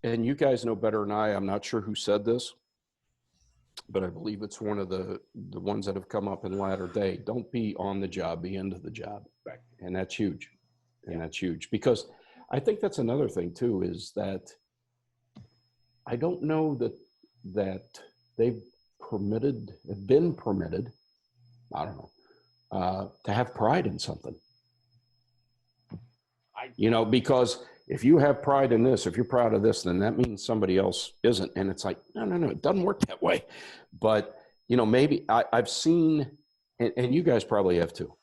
And you guys know better than I. I'm not sure who said this, but I believe it's one of the ones that have come up in latter day. Don't be on the job, be into the job. Right. And that's huge. And that's huge, because I think that's another thing too, is that I don't know that they've been permitted, I don't know, to have pride in something. Because if you have pride in this, if you're proud of this, then that means somebody else isn't. And it's like, no, it doesn't work that way. But, maybe I've seen, and you guys probably have too,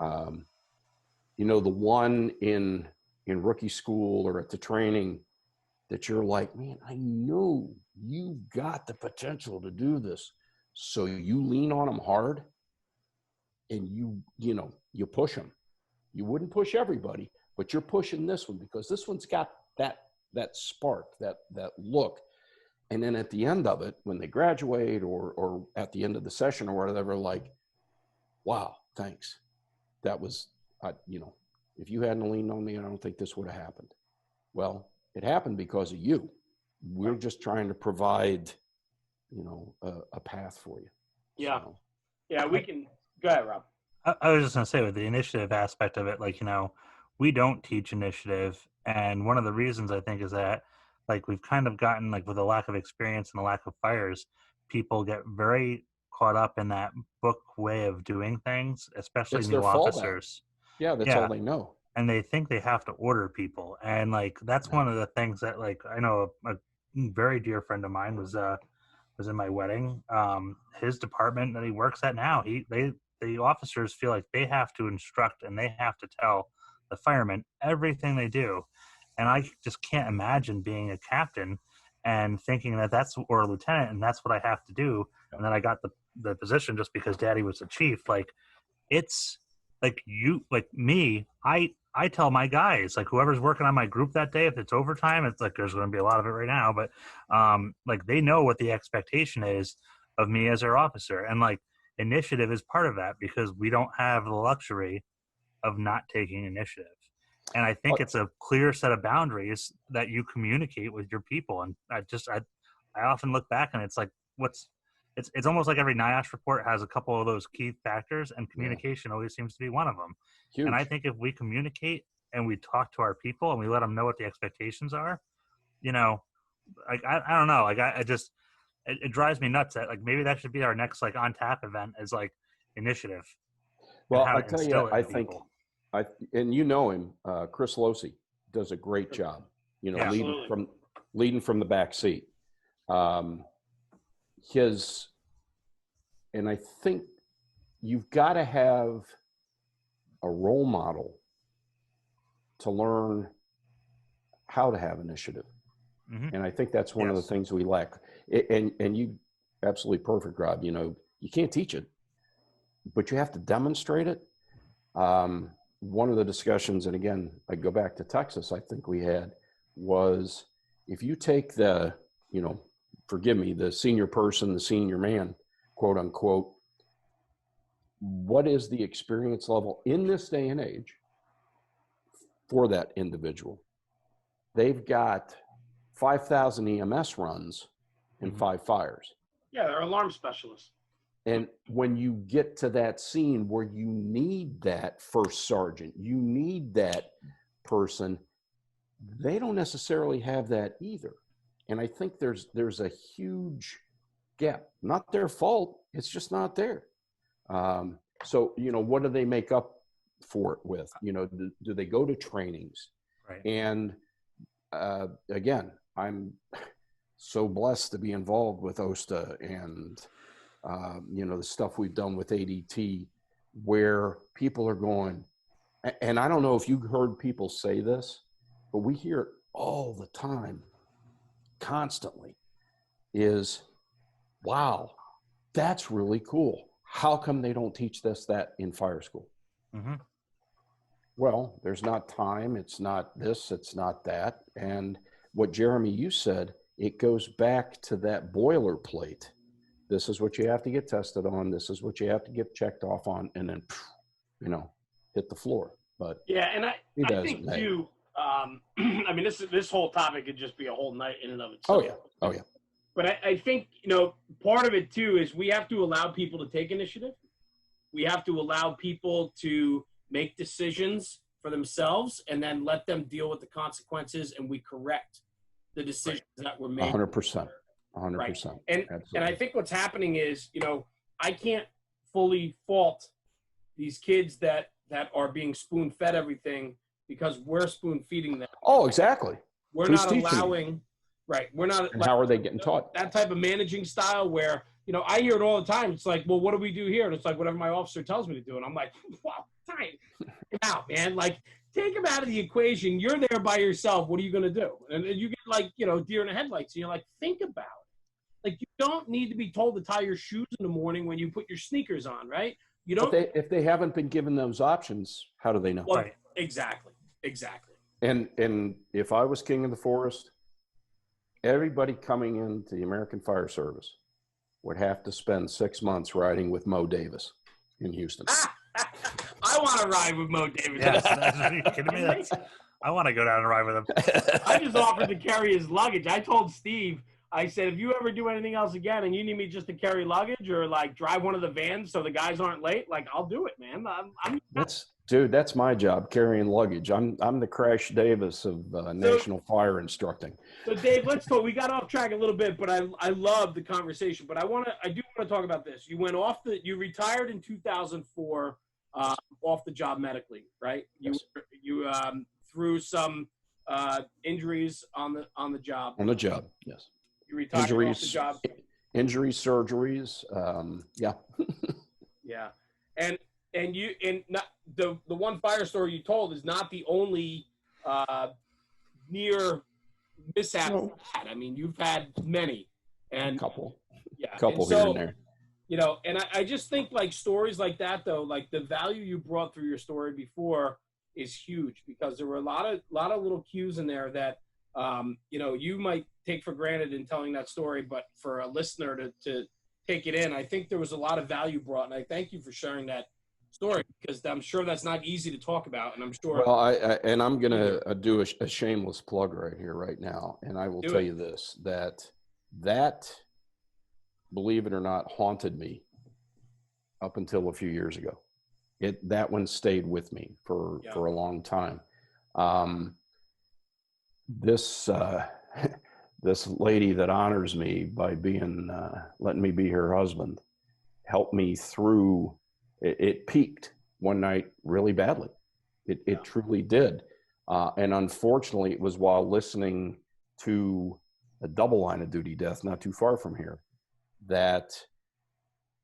the one in rookie school or at the training that you're like, man, I know you've got the potential to do this. So you lean on them hard and you push them. You wouldn't push everybody, but you're pushing this one because this one's got that spark, that look. And then at the end of it, when they graduate or at the end of the session or whatever, like, wow, thanks. That was, if you hadn't leaned on me, I don't think this would have happened. Well, it happened because of you. We're just trying to provide, a path for you. Yeah. So. Yeah, we can. Go ahead, Rob. I was just going to say, with the initiative aspect of it, like, we don't teach initiative. And one of the reasons I think is that, like, we've kind of gotten, like, with a lack of experience and a lack of fires, people get very caught up in that book way of doing things, especially It's new their fallback. officers. Yeah, that's all they know. And they think they have to order people. And, like, that's one of the things that, like, I know a very dear friend of mine was in my wedding. His department that he works at now, the officers feel like they have to instruct and they have to tell the firemen everything they do. And I just can't imagine being a captain and thinking or a lieutenant, and that's what I have to do. And then I got the position just because daddy was the chief. Like, it's like me, I tell my guys, like, whoever's working on my group that day, if it's overtime, it's like, there's going to be a lot of it right now, but like, they know what the expectation is of me as their officer. And, like, initiative is part of that because we don't have the luxury of not taking initiative. And I think it's a clear set of boundaries that you communicate with your people. And I often look back and it's like, it's almost like every NIOSH report has a couple of those key factors, and communication always seems to be one of them. Huge. And I think if we communicate and we talk to our people and we let them know what the expectations are, like, I don't know, like, it drives me nuts that, like, maybe that should be our next, like, on tap event is, like, initiative. Well, I tell you, I think, and him, Chris Losi does a great job, leading from the back seat. And I think you've got to have a role model to learn how to have initiative. Mm-hmm. And I think that's one of the things we lack. And you absolutely perfect, Rob. You can't teach it, but you have to demonstrate it. One of the discussions, and again, I go back to Texas, I think we had, was if you take the, forgive me, the senior person, the senior man, quote unquote, what is the experience level in this day and age for that individual? They've got 5,000 EMS runs and 5 fires. Yeah, they're alarm specialists. And when you get to that scene where you need that first sergeant, you need that person, they don't necessarily have that either. And I think there's a huge gap. Not their fault. It's just not there. So, what do they make up for it with? Do they go to trainings? Right. And again, I'm so blessed to be involved with OSTA and, the stuff we've done with ADT, where people are going, and I don't know if you heard people say this, but we hear it all the time, constantly, is, wow, that's really cool. How come they don't teach that in fire school? Mm-hmm. Well, there's not time. It's not this, it's not that. And what Jeremy, you said, it goes back to that boilerplate. This is what you have to get tested on. This is what you have to get checked off on, and then, hit the floor. But yeah, and I think too. I mean, this whole topic could just be a whole night in and of itself. Oh yeah. But I think part of it too is we have to allow people to take initiative. We have to allow people to make decisions for themselves, and then let them deal with the consequences, and we correct the decisions that were made. 100%. 100%. Right. And Absolutely. I think what's happening is, I can't fully fault these kids that are being spoon fed everything because we're spoon feeding them. Oh, exactly. We're Who's not teaching them? allowing, right. We're not. And how are they getting taught? That type of managing style where, I hear it all the time. It's like, well, what do we do here? And it's like, whatever my officer tells me to do. And I'm like, wow, time out, man. Like, take them out of the equation. You're there by yourself. What are you going to do? And you get like, deer in the headlights. And you're like, think about it. Like, you don't need to be told to tie your shoes in the morning when you put your sneakers on, right? You don't. But if they haven't been given those options, how do they know? Well, exactly. And if I was king of the forest, everybody coming into the American Fire Service would have to spend 6 months riding with Mo Davis in Houston. I want to ride with Mo Davis. Yes, are you kidding me? I want to go down and ride with him. I just offered to carry his luggage. I told Steve, I said, if you ever do anything else again and you need me just to carry luggage or like drive one of the vans so the guys aren't late, like I'll do it, man. That's my job, carrying luggage. I'm the Crash Davis of National Fire Instructing. So Dave, let's talk. We got off track a little bit, but I love the conversation. But I do want to talk about this. You you retired in 2004 off the job medically, right? Yes. You through some injuries on the job. On the job, yes. You retired off the job. Injuries, surgeries, yeah. Yeah, and not the one fire story you told is not the only near mishap. No. I mean, you've had many, and Couple here and there. And I just think like stories like that though, like the value you brought through your story before is huge because there were a lot of little cues in there that you might take for granted in telling that story, but for a listener to take it in, I think there was a lot of value brought, and I thank you for sharing that story because I'm sure that's not easy to talk about, and I'm sure. Well, I'm going to do a shameless plug right here, right now, and I will tell you this: that believe it or not, haunted me up until a few years ago. That one stayed with me for a long time. This lady that honors me by letting me be her husband helped me through. It peaked one night really badly. It truly did. And unfortunately, it was while listening to a double line of duty death not too far from here that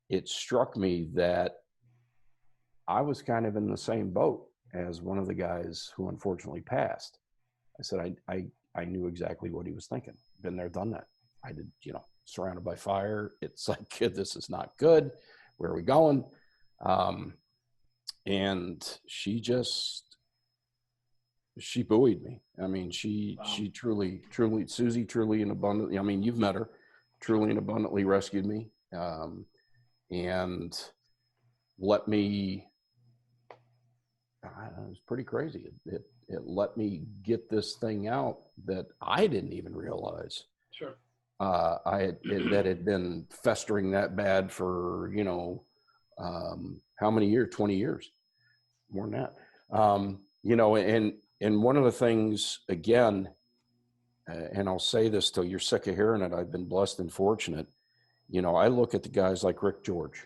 it struck me that I was kind of in the same boat as one of the guys who unfortunately passed. I said, I knew exactly what he was thinking. Been there, done that. I did, surrounded by fire. It's like, kid, this is not good. Where are we going? And she buoyed me. I mean, she truly, Susie, truly and abundantly, I mean, you've met her, truly and abundantly rescued me. And let me, it was pretty crazy. It let me get this thing out that I didn't even realize. Sure. That had been festering that bad for, how many years? 20 years, more than that. And one of the things, again, and I'll say this till you're sick of hearing it, I've been blessed and fortunate. I look at the guys like Rick George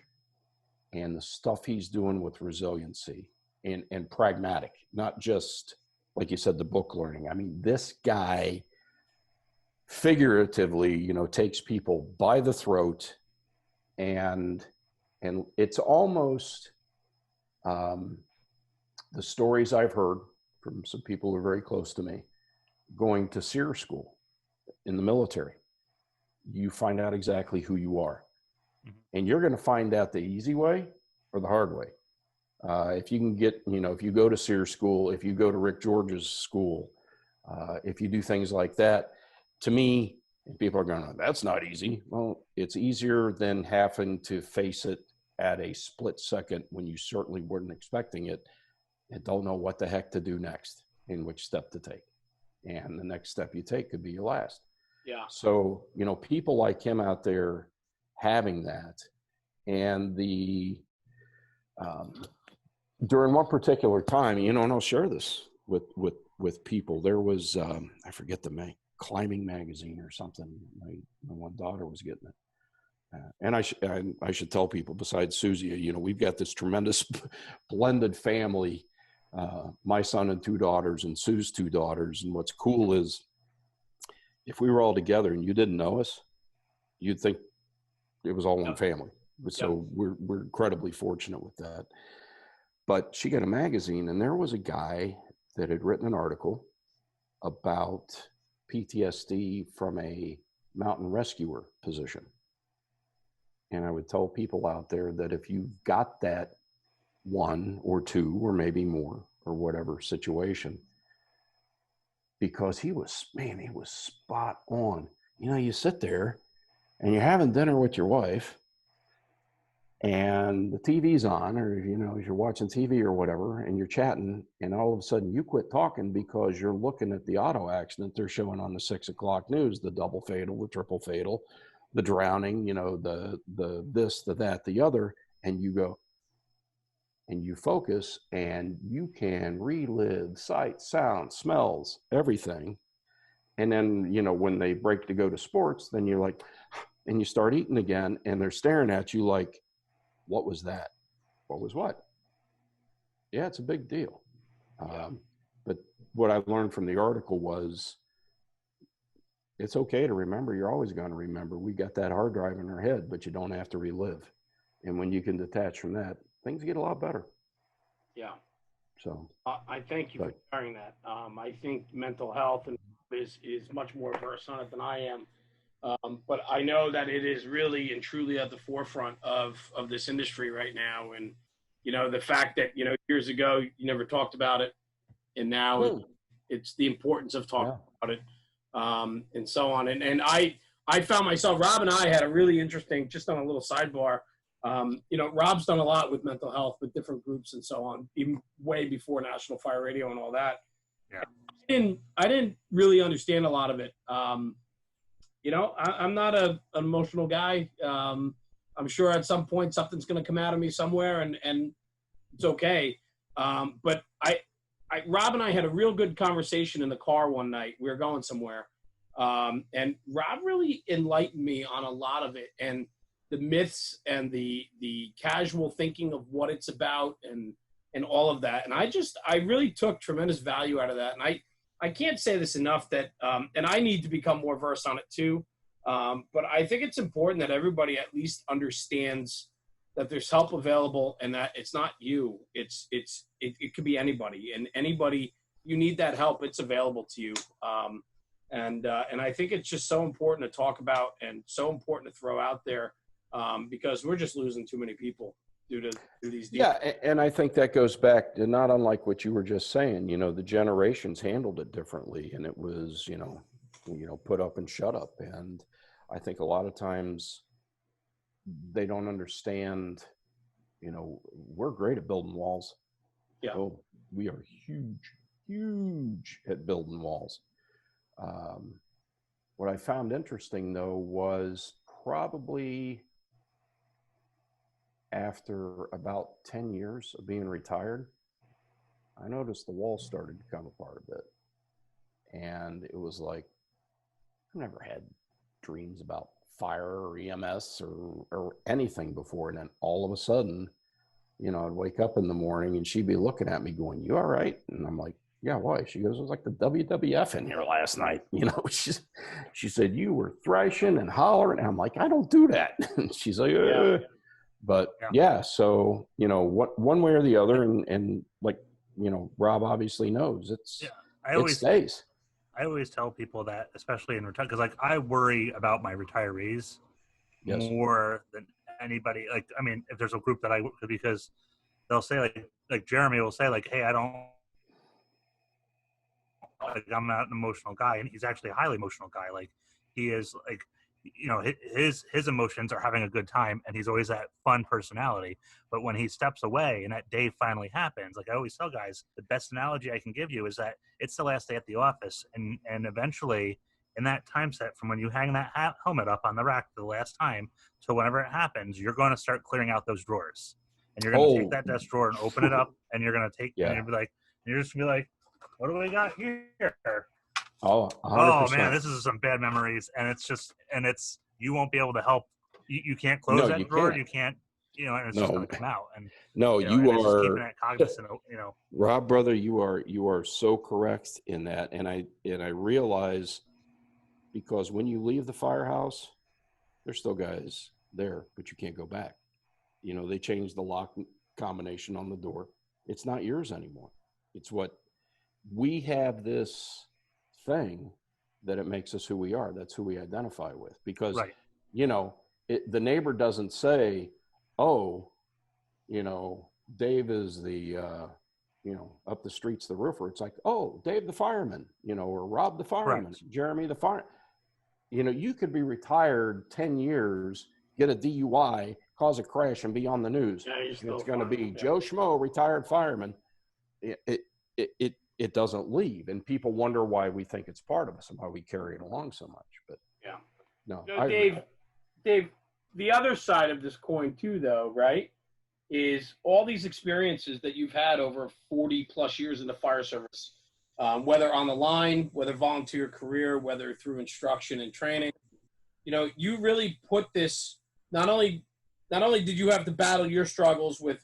and the stuff he's doing with resiliency and pragmatic, not just, like you said, the book learning. I mean, this guy figuratively, takes people by the throat and it's almost the stories I've heard from some people who are very close to me going to SEER school in the military. You find out exactly who you are. And you're going to find out the easy way or the hard way. If you can get, if you go to SEER school, if you go to Rick George's school, if you do things like that, to me, people are going, that's not easy. Well, it's easier than having to face it at a split second when you certainly weren't expecting it and don't know what the heck to do next, in which step to take. And the next step you take could be your last. Yeah. So, people like him out there having that and the during one particular time, you know, and I'll share this with people. There was I forget the climbing magazine or something. My one daughter was getting it. And I should tell people, besides Susie, you know, we've got this tremendous blended family, my son and 2 daughters and Sue's 2 daughters. And what's cool is if we were all together and you didn't know us, you'd think it was all one family. So we're incredibly fortunate with that. But she got a magazine, and there was a guy that had written an article about PTSD from a mountain rescuer position. And I would tell people out there that if you've got that 1 or 2 or maybe more or whatever situation, because he was spot on. You know, you sit there and you're having dinner with your wife and the TV's on, or, you know, you're watching TV or whatever, and you're chatting, and all of a sudden you quit talking because you're looking at the auto accident they're showing on the 6 o'clock news, the double fatal, the triple fatal, the drowning, you know, the this, the that, the other, and you go and you focus and you can relive sight, sound, smells, everything. And then, you know, when they break to go to sports, then you're like, and you start eating again, and they're staring at you like, what was that? What was what? Yeah, it's a big deal. But what I learned from the article was it's okay to remember. You're always going to remember. We got that hard drive in our head, but you don't have to relive. And when you can detach from that, things get a lot better. Yeah. So I thank you for sharing that. I think mental health is much more versed on it than I am. But I know that it is really and truly at the forefront of this industry right now. And, you know, the fact that, you know, years ago, you never talked about it. And now it's the importance of talking about it, and so on. And I found myself, Rob and I had a really interesting, just on a little sidebar, you know, Rob's done a lot with mental health with different groups and so on, even way before National Fire Radio and all that. Yeah. I didn't really understand a lot of it. You know, I'm not an emotional guy. I'm sure at some point something's going to come out of me somewhere, and it's okay. But Rob and I had a real good conversation in the car one night. We were going somewhere, and Rob really enlightened me on a lot of it, and the myths and the casual thinking of what it's about, and all of that. And I really took tremendous value out of that. And I can't say this enough that, and I need to become more versed on it too. But I think it's important that everybody at least understands that there's help available, and that it's not you. It could be anybody, and anybody you need that help, it's available to you. And I think it's just so important to talk about and so important to throw out there, because we're just losing too many people due to these deals. Yeah, and I think that goes back to not unlike what you were just saying. You know, the generations handled it differently, and it was, you know, put up and shut up. And I think a lot of times they don't understand, you know, we're great at building walls. Yeah. Oh, we are huge at building walls. What I found interesting though was probably after about 10 years of being retired, I noticed the walls started to come apart a bit. And it was like, I've never had dreams about fire or EMS or anything before. And then all of a sudden, you know, I'd wake up in the morning and she'd be looking at me going, "You all right?" And I'm like, "Yeah, why?" She goes, "It was like the WWF in here last night." You know, she said, "You were thrashing and hollering." And I'm like, "I don't do that." And she's like, But yeah, so, you know, one way or the other, and like, you know, Rob obviously knows it stays. I always tell people that, especially in retirement, because like I worry about my retirees more than anybody. Like, I mean, if there's a group that because they'll say like Jeremy will say like, "Hey, I'm not an emotional guy," and he's actually a highly emotional guy. Like he is like, you know, his emotions are having a good time, and he's always that fun personality. But when he steps away and that day finally happens, like I always tell guys, the best analogy I can give you is that it's the last day at the office, and eventually in that time set from when you hang that helmet up on the rack the last time to whenever it happens, you're going to start clearing out those drawers. and you're going to take that desk drawer and open it up, and you're going to take, and you're just going to be like, what do we got here? Oh, 100%. Oh man, this is some bad memories, and you won't be able to help. You can't close that drawer. You can't, and it's just going to come out. And you are just keeping it cognizant. Rob, brother, you are so correct in that, and I realize, because when you leave the firehouse, there's still guys there, but you can't go back. They changed the lock combination on the door. It's not yours anymore. It's what we have, this thing that it makes us who we are. That's who we identify with, because the neighbor doesn't say, oh, Dave is the up the street's the roofer. It's like, oh, Dave the fireman, or Rob the fireman, Correct. Jeremy the fire. You could be retired 10 years, get a DUI, cause a crash, and be on the news. It's going to be Joe Schmo, retired fireman. It doesn't leave, and people wonder why we think it's part of us and why we carry it along so much. But no, Dave, the other side of this coin too, though, right, is all these experiences that you've had over 40 plus years in the fire service, whether on the line, whether volunteer career, whether through instruction and training. You really put this. Not only did you have to battle your struggles with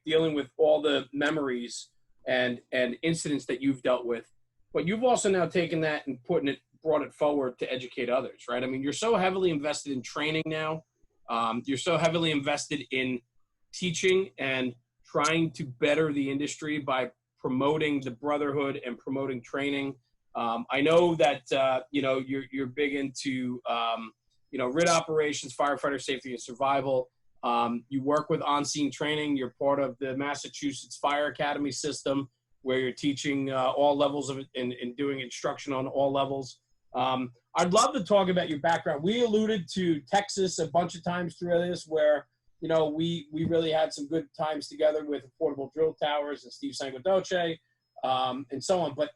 dealing with all the memories and incidents that you've dealt with, but you've also now taken that and brought it forward to educate others, right? I mean, you're so heavily invested in training now. You're so heavily invested in teaching and trying to better the industry by promoting the brotherhood and promoting training. I know that you're big into RIT operations, firefighter safety and survival. You work with on-scene training. You're part of the Massachusetts Fire Academy system, where you're teaching all levels of it and doing instruction on all levels. I'd love to talk about your background. We alluded to Texas a bunch of times through this, where we really had some good times together with Affordable Drill Towers and Steve Sanguidoce, and so on. But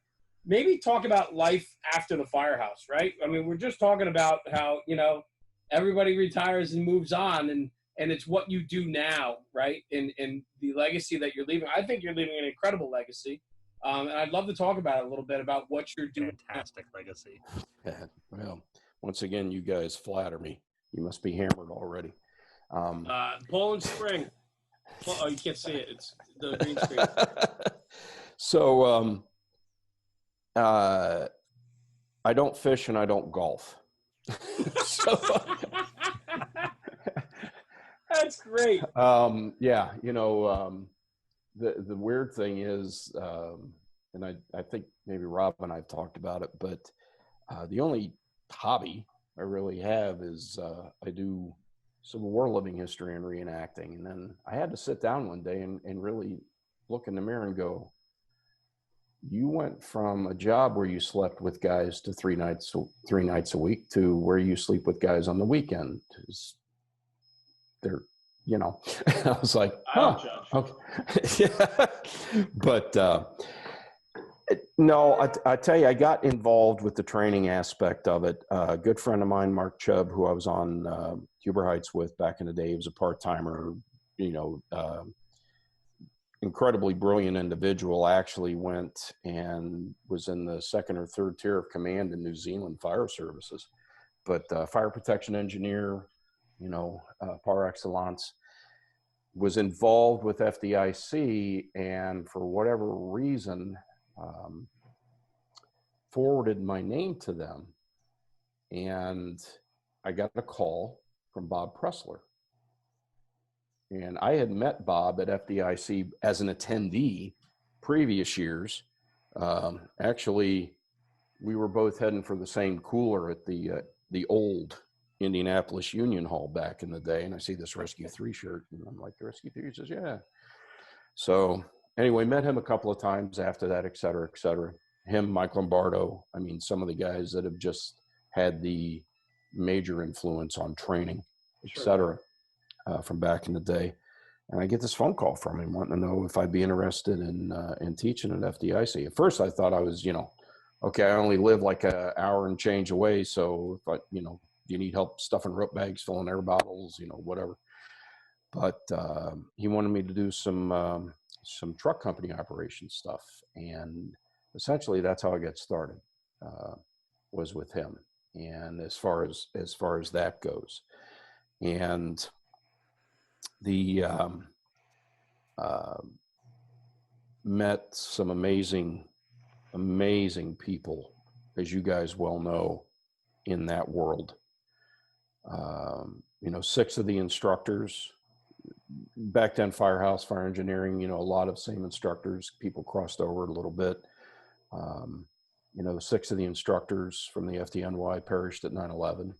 maybe talk about life after the firehouse, right? I mean, we're just talking about how everybody retires and moves on, and it's what you do now, right? And the legacy that you're leaving. I think you're leaving an incredible legacy. And I'd love to talk about it a little bit about what you're doing. Fantastic legacy. Well, once again, you guys flatter me. You must be hammered already. Poland Spring. Oh, you can't see it. It's the green screen. So, I don't fish and I don't golf. That's great. The weird thing is, and I think maybe Rob and I've talked about it, but the only hobby I really have is I do Civil War living history and reenacting. And then I had to sit down one day and really look in the mirror and go, you went from a job where you slept with guys to three nights a week to where you sleep with guys on the weekend. They're, I was like, okay. Yeah. But no, I tell you, I got involved with the training aspect of it. A good friend of mine, Mark Chubb, who I was on Huber Heights with back in the day, he was a part-timer, incredibly brilliant individual, actually went and was in the second or third tier of command in New Zealand Fire Services, but fire protection engineer, par excellence, was involved with FDIC, and for whatever reason, forwarded my name to them. And I got a call from Bob Pressler. And I had met Bob at FDIC as an attendee previous years. Actually, we were both heading for the same cooler at the old Indianapolis Union Hall back in the day. And I see this Rescue 3 shirt, and I'm like, the Rescue 3? He says, yeah. So anyway, met him a couple of times after that, et cetera, et cetera. Him, Mike Lombardo, I mean, some of the guys that have just had the major influence on training, et cetera. From back in the day. And I get this phone call from him wanting to know if I'd be interested in teaching at FDIC. At first I thought I was, okay, I only live like an hour and change away. So if I, do you need help stuffing rope bags, filling air bottles, whatever. but he wanted me to do some truck company operation stuff, and essentially that's how I got started. Was with him, and as far as that goes, and the met some amazing people, as you guys well know, in that world. 6 of the instructors back then, firehouse, fire engineering, a lot of same instructors, people crossed over a little bit. 6 of the instructors from the FDNY perished at 9/11.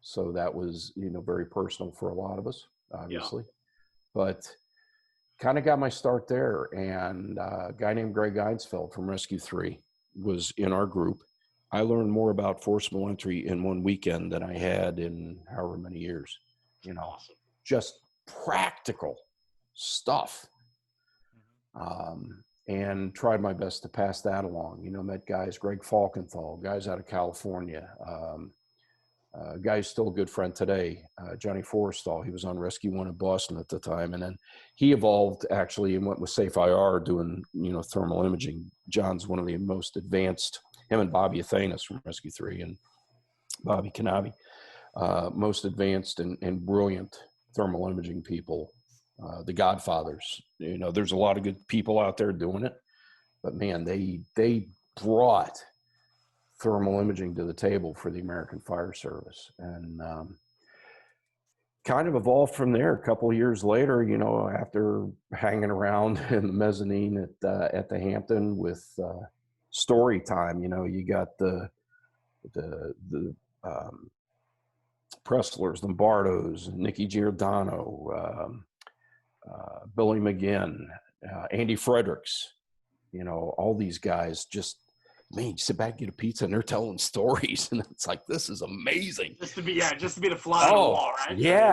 So that was, very personal for a lot of us, obviously. Yeah. But kind of got my start there. And a guy named Greg Einsfeld from Rescue 3 was in our group. I learned more about forcible entry in one weekend than I had in however many years. Awesome. Just practical stuff. And tried my best to pass that along. Met guys, Greg Falkenthal, guys out of California, guy's still a good friend today, Johnny Forrestal. He was on Rescue 1 in Boston at the time. And then he evolved actually and went with Safe IR doing, thermal imaging. John's one of the most advanced, him and Bobby Athanas from Rescue 3 and Bobby Canavi, most advanced and brilliant thermal imaging people. The Godfathers, there's a lot of good people out there doing it, but man, they brought thermal imaging to the table for the American Fire Service, and kind of evolved from there. A couple of years later, after hanging around in the mezzanine at the Hampton with story time, you got the Presslers, Lombardos, Nicky Giordano, Billy McGinn, Andy Fredericks, all these guys just, man, you sit back, get a pizza, and they're telling stories, and it's like, this is amazing. Just to be the fly on the wall, right? Yeah,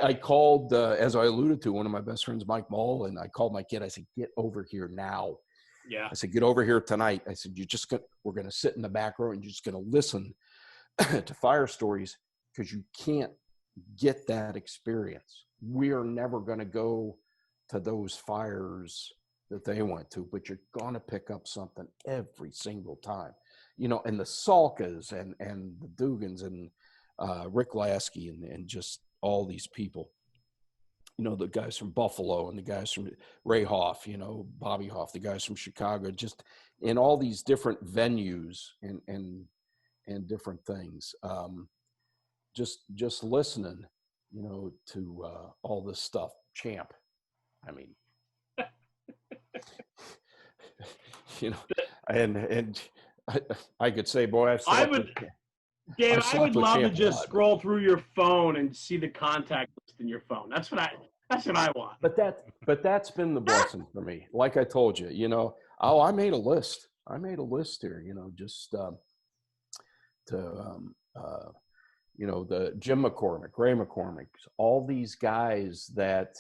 I called, as I alluded to, one of my best friends, Mike Mull, and I called my kid. I said, get over here now. Yeah. I said, get over here tonight. I said, we're going to sit in the back row, and you're just going to listen to fire stories, because you can't get that experience. We are never going to go to those fires that they went to, but you're going to pick up something every single time, and the Salkas and the Dugans and Rick Lasky and just all these people, the guys from Buffalo and the guys from Ray Hoff, Bobby Hoff, the guys from Chicago, just in all these different venues and different things. Just listening, to all this stuff. Champ. I mean, and I could say, boy, Dave, I would love to just scroll through your phone and see the contact list in your phone. That's what I want. But that's been the blessing for me. Like I told you, I made a list. I made a list here, just the Jim McCormick, Ray McCormick, all these guys that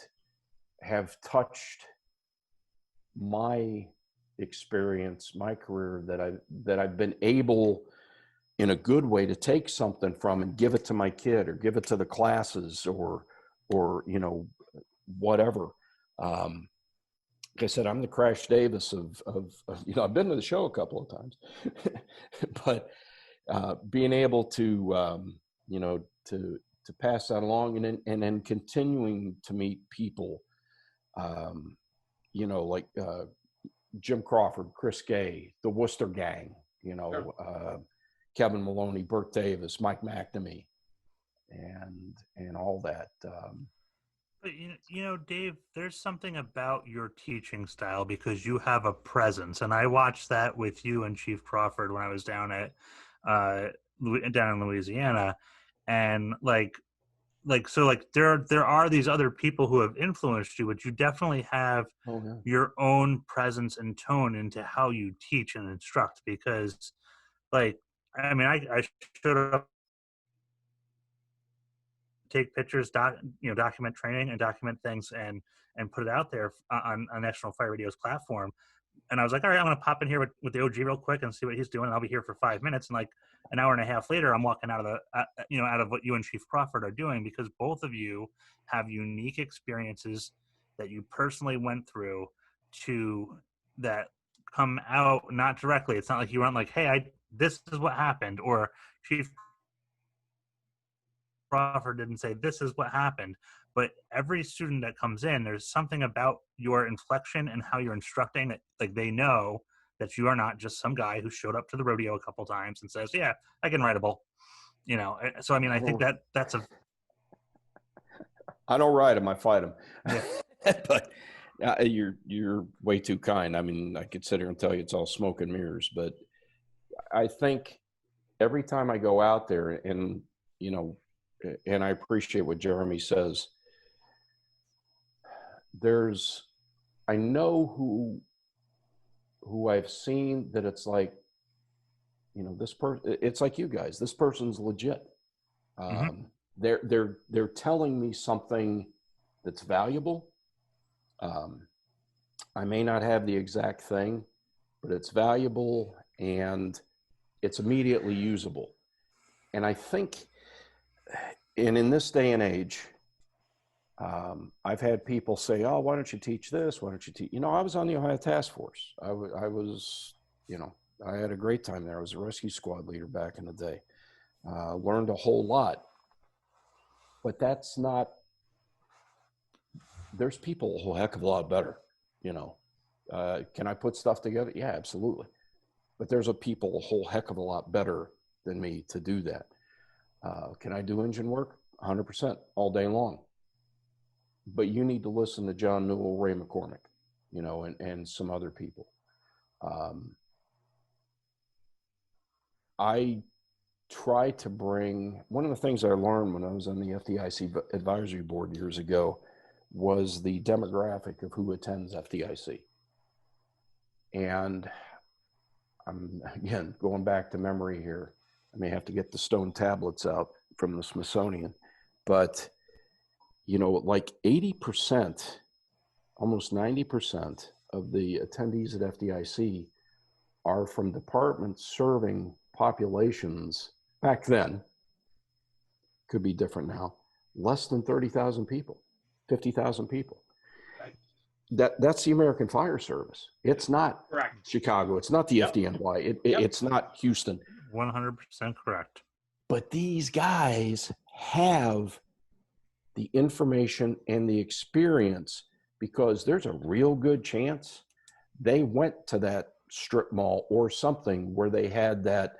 have touched my experience, my career, that I've been able in a good way to take something from and give it to my kid or give it to the classes or whatever. Like I said, I'm the Crash Davis of I've been to the show a couple of times, but being able to to pass that along and then continuing to meet people, like Jim Crawford, Chris Gay, the Worcester Gang, sure. Kevin Maloney, Burt Davis, Mike McNamee, and all that. But Dave, there's something about your teaching style because you have a presence, and I watched that with you and Chief Crawford when I was down in Louisiana, and there are these other people who have influenced you, but you definitely have your own presence and tone into how you teach and instruct. Because, I showed up, take pictures, document training and document things and put it out there on National Fire Radio's platform. And I was like, all right, I'm going to pop in here with the OG real quick and see what he's doing. I'll be here for 5 minutes. And like an hour and a half later, I'm walking out of out of what you and Chief Crawford are doing, because both of you have unique experiences that you personally went through that come out, not directly. It's not like you weren't like, hey, this is what happened, or Chief Crawford didn't say this is what happened. But every student that comes in, there's something about your inflection and how you're instructing that, like, they know that you are not just some guy who showed up to the rodeo a couple times and says, yeah, I can ride a bull. So I mean, I think that's I don't ride them, I fight them. Yeah. But you're way too kind. I mean, I could sit here and tell you it's all smoke and mirrors, but I think every time I go out there, and and I appreciate what Jeremy says, I know who I've seen that it's like, this person, it's like you guys, this person's legit. They're telling me something that's valuable. I may not have the exact thing, but it's valuable and it's immediately usable. And I think, and in this day and age, I've had people say, oh, why don't you teach this? Why don't you teach? I was on the Ohio Task Force. I was, I had a great time there. I was a rescue squad leader back in the day. Learned a whole lot. But that's not, there's people a whole heck of a lot better, Can I put stuff together? Yeah, absolutely. But there's people a whole heck of a lot better than me to do that. Can I do engine work? 100% all day long. But you need to listen to John Newell, Ray McCormick, and some other people. I try to bring, one of the things I learned when I was on the FDIC advisory board years ago was the demographic of who attends FDIC. And I'm, again, going back to memory here. I may have to get the stone tablets out from the Smithsonian, but like 80%, almost 90% of the attendees at FDIC are from departments serving populations back then, could be different now, less than 30,000 people, 50,000 people. That's the American Fire Service. It's not Chicago. It's not the FDNY. It's not Houston. 100% correct. But these guys have the information and the experience, because there's a real good chance they went to that strip mall or something where they had that,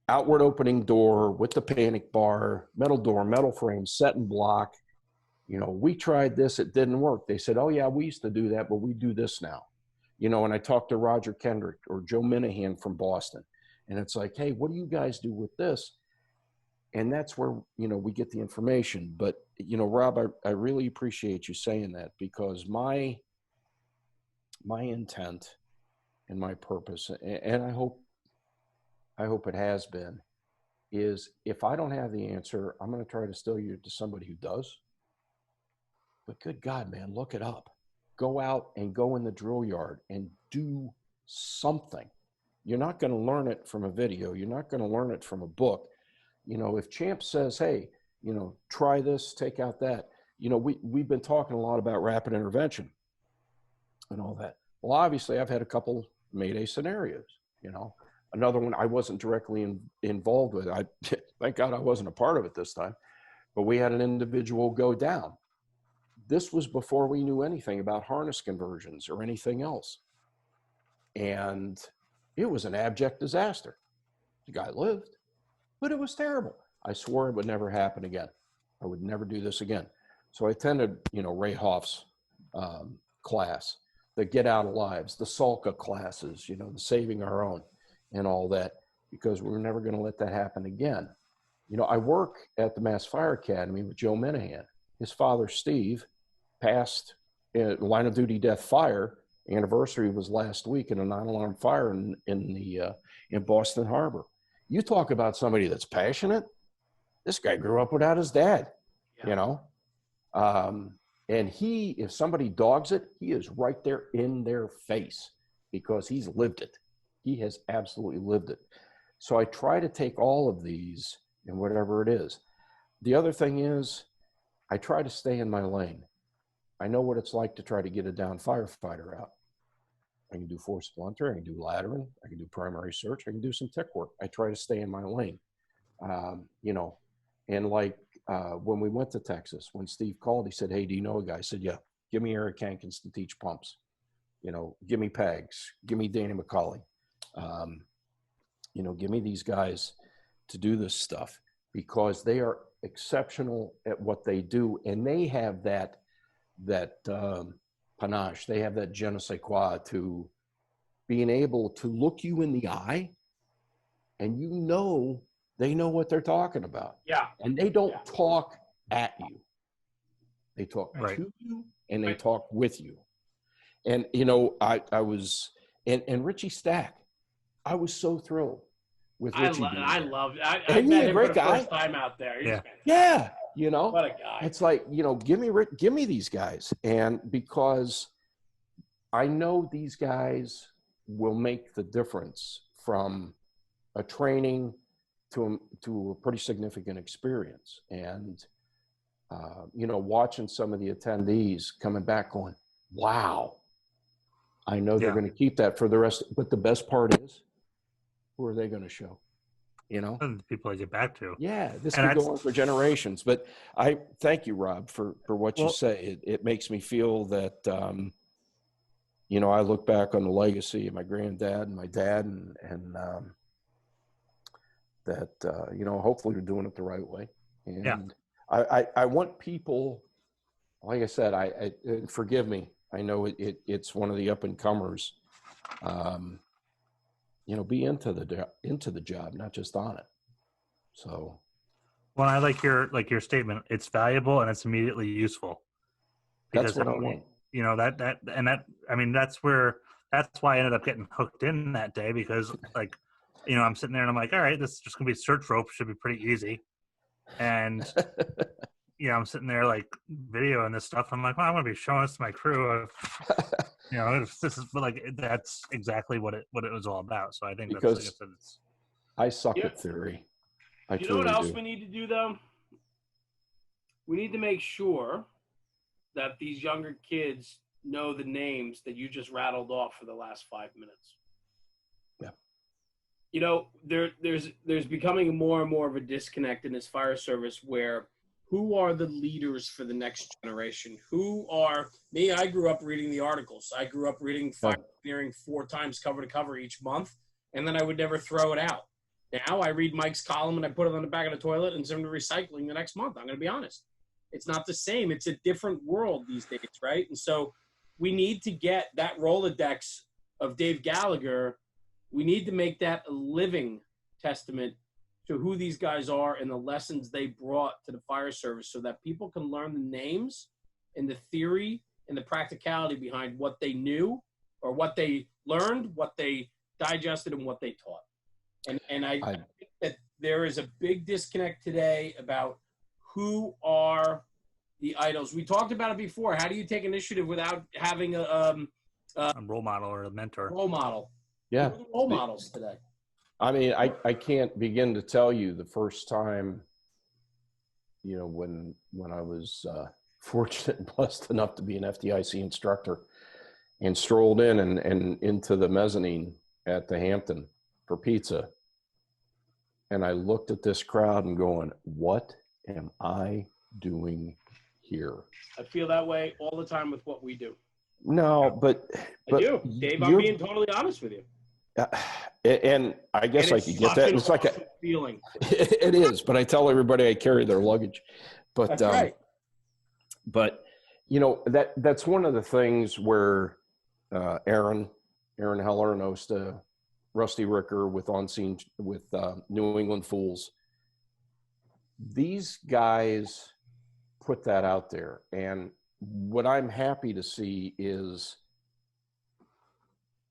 outward opening door with the panic bar, metal door, metal frame, set and block. We tried this, it didn't work. They said, oh yeah, we used to do that, but we do this now. And I talked to Roger Kendrick or Joe Minahan from Boston, and it's like, hey, what do you guys do with this? And that's where, we get the information. But, Rob, I really appreciate you saying that, because my intent and my purpose, and I hope it has been, is if I don't have the answer, I'm going to try to steer you to somebody who does. But good God, man, look it up. Go out and go in the drill yard and do something. You're not going to learn it from a video. You're not going to learn it from a book. If Champ says, hey, try this, take out that, we've been talking a lot about rapid intervention and all that. Well, obviously I've had a couple Mayday scenarios, another one I wasn't directly involved with. Thank God I wasn't a part of it this time, but we had an individual go down. This was before we knew anything about harness conversions or anything else. And it was an abject disaster. The guy lived, but it was terrible. I swore it would never happen again. I would never do this again. So I attended, Ray Hoff's class, the Get Out of Lives, the Salka classes, the Saving Our Own and all that, because we were never going to let that happen again. I work at the Mass Fire Academy with Joe Minahan. His father, Steve, passed in line of duty death fire. Anniversary was last week in a non-alarm fire in Boston Harbor. You talk about somebody that's passionate. This guy grew up without his dad, And if somebody dogs it, he is right there in their face because he's lived it. He has absolutely lived it. So I try to take all of these and whatever it is. The other thing is I try to stay in my lane. I know what it's like to try to get a down firefighter out. I can do force splinter, I can do laddering, I can do primary search, I can do some tech work. I try to stay in my lane. You know, and like when we went to Texas, when Steve called, he said, "Hey, do you know a guy?" I said, "Yeah, give me Eric Hankins to teach pumps. You know, give me Pags, give me Danny McCauley. You know, give me these guys to do this stuff because they are exceptional at what they do, and they have that panache. They have that je ne sais quoi to being able to look you in the eye, and you know they know what they're talking about. Yeah. And they don't talk at you. They talk Right. to you and they talk with you. And, you know, I was, and Richie Stack, I was so thrilled with Richie. I met him great for the guy. first time out there. He's Yeah. You know, what a guy. It's like, you know, give me these guys. And because I know these guys will make the difference from a training to a pretty significant experience. And, you know, watching some of the attendees coming back going, wow, I know they're going to keep that for the rest. But the best part is, who are they going to show? You know, And the people I get back to. Yeah, this could go on for generations. But I thank you, Rob, for what you say. It makes me feel that, you know, I look back on the legacy of my granddad and my dad, and that, you know, hopefully we're doing it the right way. And I want people, like I said, I forgive me. I know it's one of the up and comers. You know, be into the job, not just on it. So. Well, I like your statement. It's valuable and it's immediately useful. Because that's what I want. You know, I mean, that's why I ended up getting hooked in that day, because like, you know, I'm sitting there and I'm like, all right, this is just gonna be search rope, should be pretty easy. And you know, I'm sitting there like videoing this stuff. I'm like, well, I'm gonna be showing this to my crew. You know, this is, but like, that's exactly what it was all about. So I think because that's, like I suck at theory. You know what else we need to do though? We need to make sure that these younger kids know the names that you just rattled off for the last 5 minutes. Yeah. You know, there's becoming more and more of a disconnect in this fire service where who are the leaders for the next generation? I grew up reading the articles. I grew up reading fire engineering 4 times cover to cover each month, and then I would never throw it out. Now I read Mike's column and I put it on the back of the toilet and send it to recycling the next month. I'm going to be honest. It's not the same. It's a different world these days, right? And so we need to get that Rolodex of Dave Gallagher. We need to make that a living testament to who these guys are and the lessons they brought to the fire service so that people can learn the names and the theory and the practicality behind what they knew or what they learned, what they digested, and what they taught. And I think that there is a big disconnect today about who are the idols. We talked about it before. How do you take initiative without having a role model or a mentor? Role model. Yeah. Who are the role models today? I mean, I can't begin to tell you the first time, you know, when I was fortunate and blessed enough to be an FDIC instructor and strolled in and into the mezzanine at the Hampton for pizza. And I looked at this crowd and going, what am I doing here? I feel that way all the time with what we do. No, but I do. Dave, I'm being totally honest with you. And I guess I could get that. It's like a feeling. It is, but I tell everybody I carry their luggage. But that's right. But you know, that's one of the things where Aaron Heller and OSTA, Rusty Ricker with On Scene with New England Fools, these guys put that out there. And what I'm happy to see is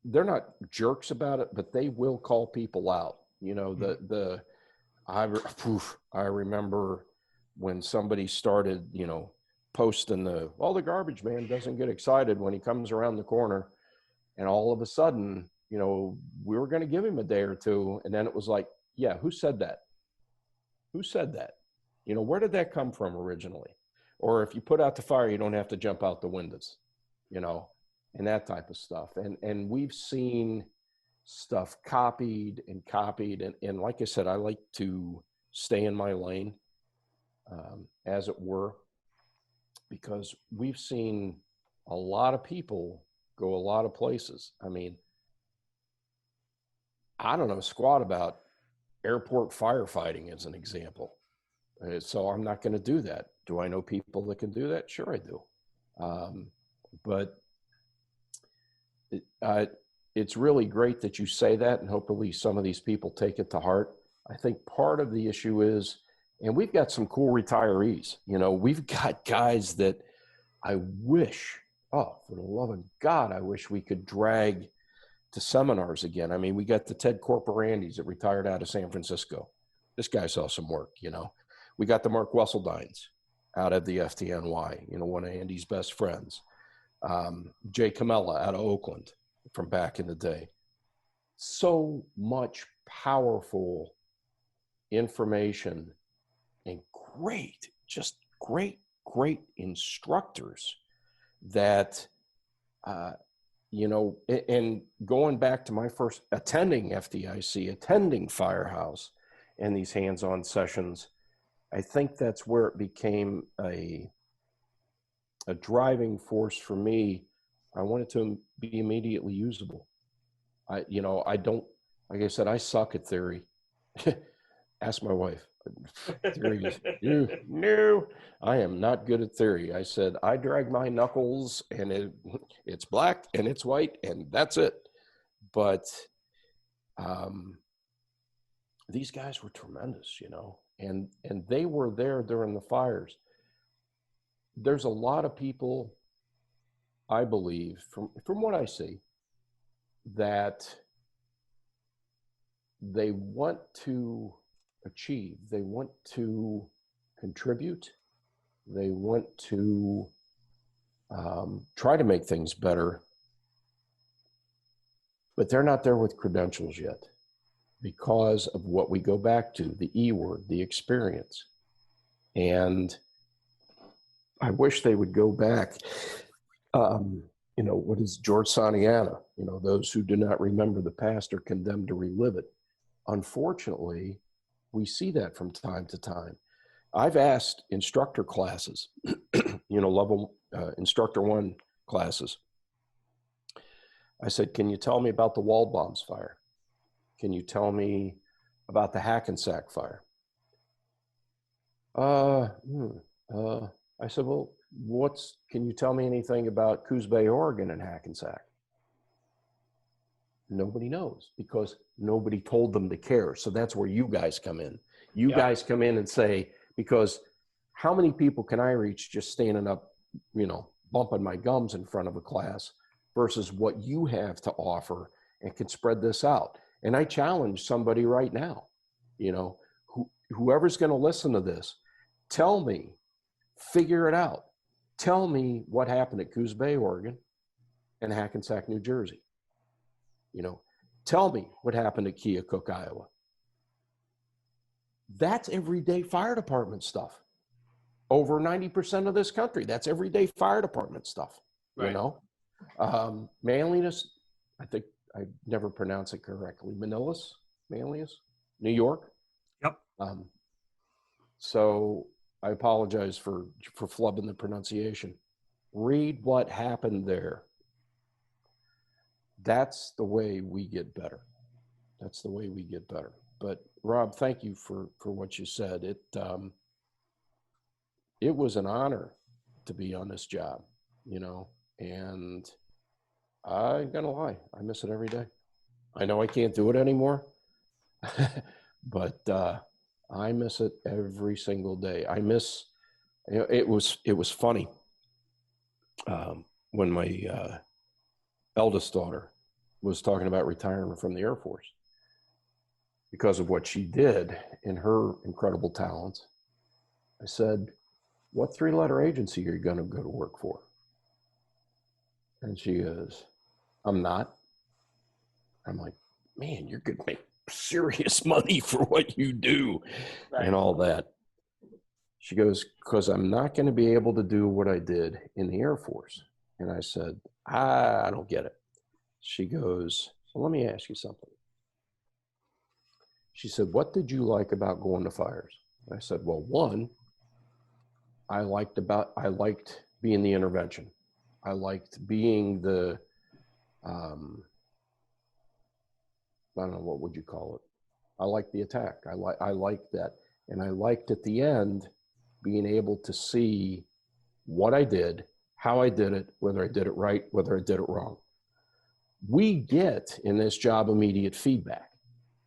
they're not jerks about it, but they will call people out. You know, I remember when somebody started, you know, posting the garbage man doesn't get excited when he comes around the corner. And all of a sudden, you know, we were going to give him a day or two. And then it was like, yeah, who said that? Who said that? You know, where did that come from originally? Or if you put out the fire, you don't have to jump out the windows, you know, and that type of stuff. And we've seen stuff copied. And like I said, I like to stay in my lane, as it were, because we've seen a lot of people go a lot of places. I mean, I don't know squat about airport firefighting as an example. So I'm not going to do that. Do I know people that can do that? Sure I do. But it's really great that you say that, and hopefully some of these people take it to heart. I think part of the issue is, and we've got some cool retirees, you know, we've got guys that I wish, oh, for the love of God, I wish we could drag to seminars again. I mean, we got the Ted Corporandis that retired out of San Francisco. This guy saw some work, you know. We got the Mark Wesseldines out of the FTNY, you know, one of Andy's best friends. Jay Camella out of Oakland from back in the day. So much powerful information and great, just great instructors that, you know, and going back to my first attending FDIC, attending Firehouse and these hands-on sessions, I think that's where it became a driving force for me. I wanted to be immediately usable. You know, I don't, like I said, I suck at theory. Ask my wife. Theory is, no, I am not good at theory. I said, I drag my knuckles and it's black and it's white and that's it. But these guys were tremendous, you know, and they were there during the fires. There's a lot of people, I believe, from what I see, that they want to achieve, they want to contribute, they want to try to make things better, but they're not there with credentials yet because of what we go back to, the E word, the experience. And I wish they would go back. You know, what is George Santayana? You know, those who do not remember the past are condemned to relive it. Unfortunately, we see that from time to time. I've asked instructor classes, you know, level instructor 1 classes. I said, can you tell me about the Waldbaum's fire? Can you tell me about the Hackensack fire? I said, well, can you tell me anything about Coos Bay, Oregon and Hackensack? Nobody knows because nobody told them to care. So that's where you guys come in. You guys come in and say, because how many people can I reach just standing up, you know, bumping my gums in front of a class versus what you have to offer and can spread this out. And I challenge somebody right now, you know, whoever's going to listen to this, tell me, figure it out. Tell me what happened at Coos Bay, Oregon and Hackensack, New Jersey. You know, tell me what happened at Keokuk, Iowa. That's everyday fire department stuff. Over 90% of this country, that's everyday fire department stuff, right. You know? Manliness, I think I never pronounce it correctly. Manliness, New York. Yep. So I apologize for flubbing the pronunciation. Read what happened there. That's the way we get better. That's the way we get better. But Rob, thank you for what you said. It was an honor to be on this job, you know, and I'm gonna lie, I miss it every day. I know I can't do it anymore, but I miss it every single day. I miss, you know, it was funny when my eldest daughter was talking about retiring from the Air Force because of what she did and her incredible talents. I said, what 3-letter agency are you going to go to work for? And she goes, I'm not. I'm like, man, you're going to make serious money for what you do and all that. She goes, because I'm not going to be able to do what I did in the Air Force. And I said, I don't get it. She goes, well, let me ask you something. She said, what did you like about going to fires? I said, well, one, I liked being the intervention. I liked being the, I don't know, what would you call it? I liked the attack. I liked that. And I liked at the end being able to see what I did, how I did it, whether I did it right, whether I did it wrong. We get in this job immediate feedback,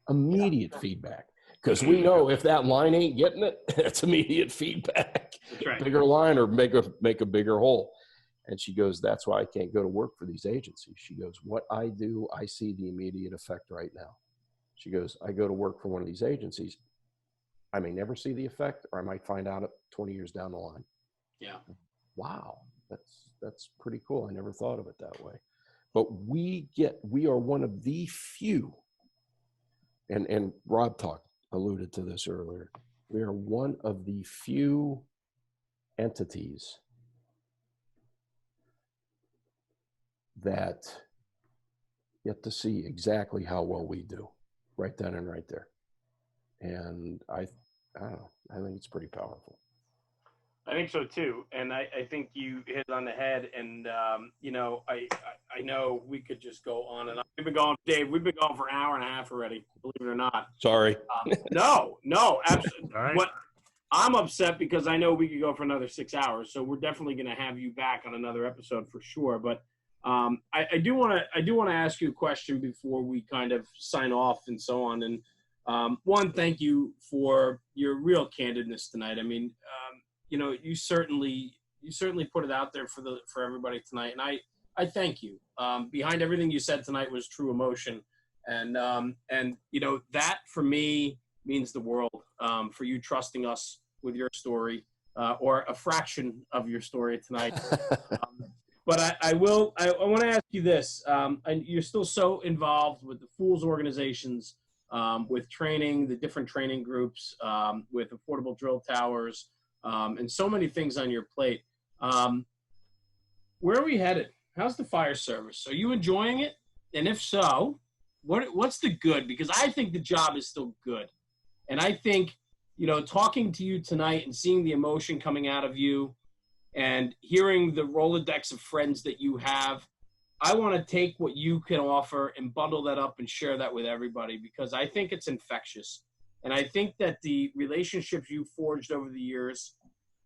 because we know if that line ain't getting it, it's immediate feedback. That's right. Bigger line or make a bigger hole. And she goes, that's why I can't go to work for these agencies. She goes, what I do, I see the immediate effect right now. She goes, I go to work for one of these agencies. I may never see the effect, or I might find out 20 years down the line. Yeah. Wow. That's pretty cool. I never thought of it that way. But we are one of the few, and Rob alluded to this earlier. We are one of the few entities that get to see exactly how well we do right then and right there. And I don't know, I think it's pretty powerful. I think so too, and I think you hit it on the head. And you know, I know we could just go on and on. We've been going, Dave. We've been going for an hour and a half already. Believe it or not. Sorry. No, absolutely. All right. What I'm upset because I know we could go for another 6 hours. So we're definitely going to have you back on another episode for sure. But I do want to ask you a question before we kind of sign off and so on. And one, thank you for your real candidness tonight. I mean. You know, you certainly put it out there for everybody tonight, and I thank you. Behind everything you said tonight was true emotion, and you know that for me means the world. For you trusting us with your story, or a fraction of your story tonight. But I want to ask you this: and you're still so involved with the Fools organizations, with training, the different training groups, with affordable drill towers. And so many things on your plate. Where are we headed? How's the fire service? Are you enjoying it? And if so, what's the good? Because I think the job is still good. And I think, you know, talking to you tonight and seeing the emotion coming out of you and hearing the Rolodex of friends that you have, I want to take what you can offer and bundle that up and share that with everybody, because I think it's infectious. And I think that the relationships you forged over the years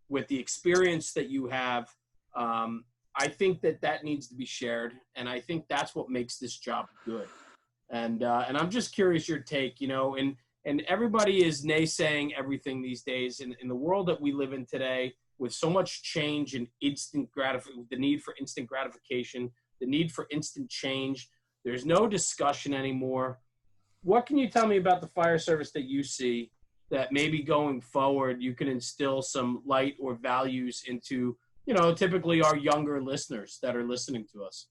with the experience that you have, I think that needs to be shared. And I think that's what makes this job good. And I'm just curious your take, you know, and everybody is naysaying everything these days in the world that we live in today, with so much change and the need for instant gratification, the need for instant change. There's no discussion anymore. What can you tell me about the fire service that you see that maybe going forward you can instill some light or values into, you know, typically our younger listeners that are listening to us?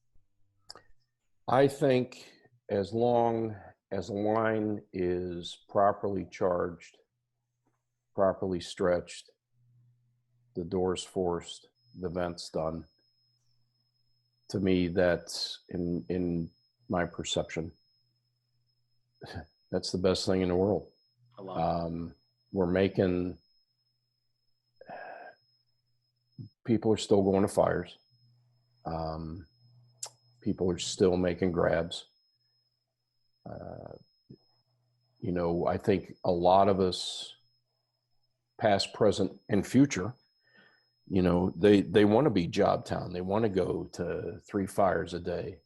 I think as long as a line is properly charged, properly stretched, the doors forced, the vents done, to me, that's in my perception, that's the best thing in the world. We're making, people are still going to fires. People are still making grabs. You know, I think a lot of us, past, present, and future, you know, they want to be job town. They want to go to 3 fires a day.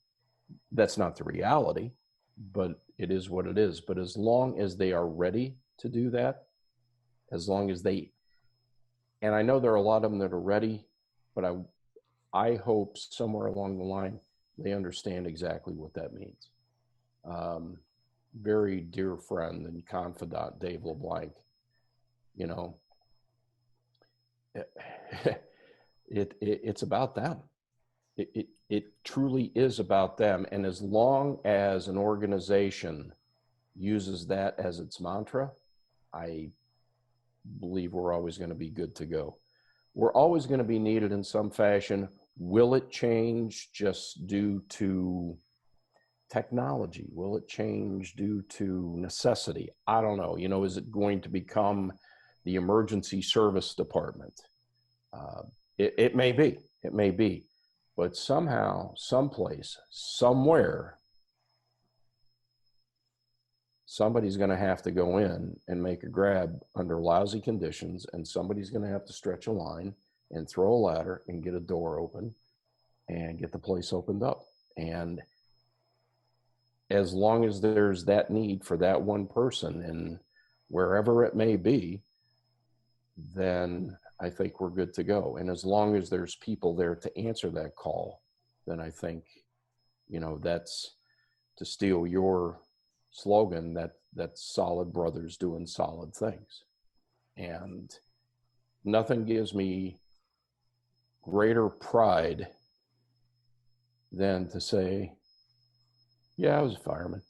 That's not the reality, but it is what it is. But as long as they are ready to do that, as long as they, and I know there are a lot of them that are ready, but I hope somewhere along the line they understand exactly what that means. Very dear friend and confidant, Dave LeBlanc, you know, it's about them. It truly is about them. And as long as an organization uses that as its mantra, I believe we're always going to be good to go. We're always going to be needed in some fashion. Will it change just due to technology? Will it change due to necessity? I don't know. Is it going to become the emergency service department? It may be, but somehow, someplace, somewhere, somebody's going to have to go in and make a grab under lousy conditions, and somebody's going to have to stretch a line and throw a ladder and get a door open and get the place opened up. And as long as there's that need for that one person, and wherever it may be, then I think we're good to go. And as long as there's people there to answer that call, then I think, that's, to steal your slogan, that's solid brothers doing solid things. And nothing gives me greater pride than to say, yeah, I was a fireman.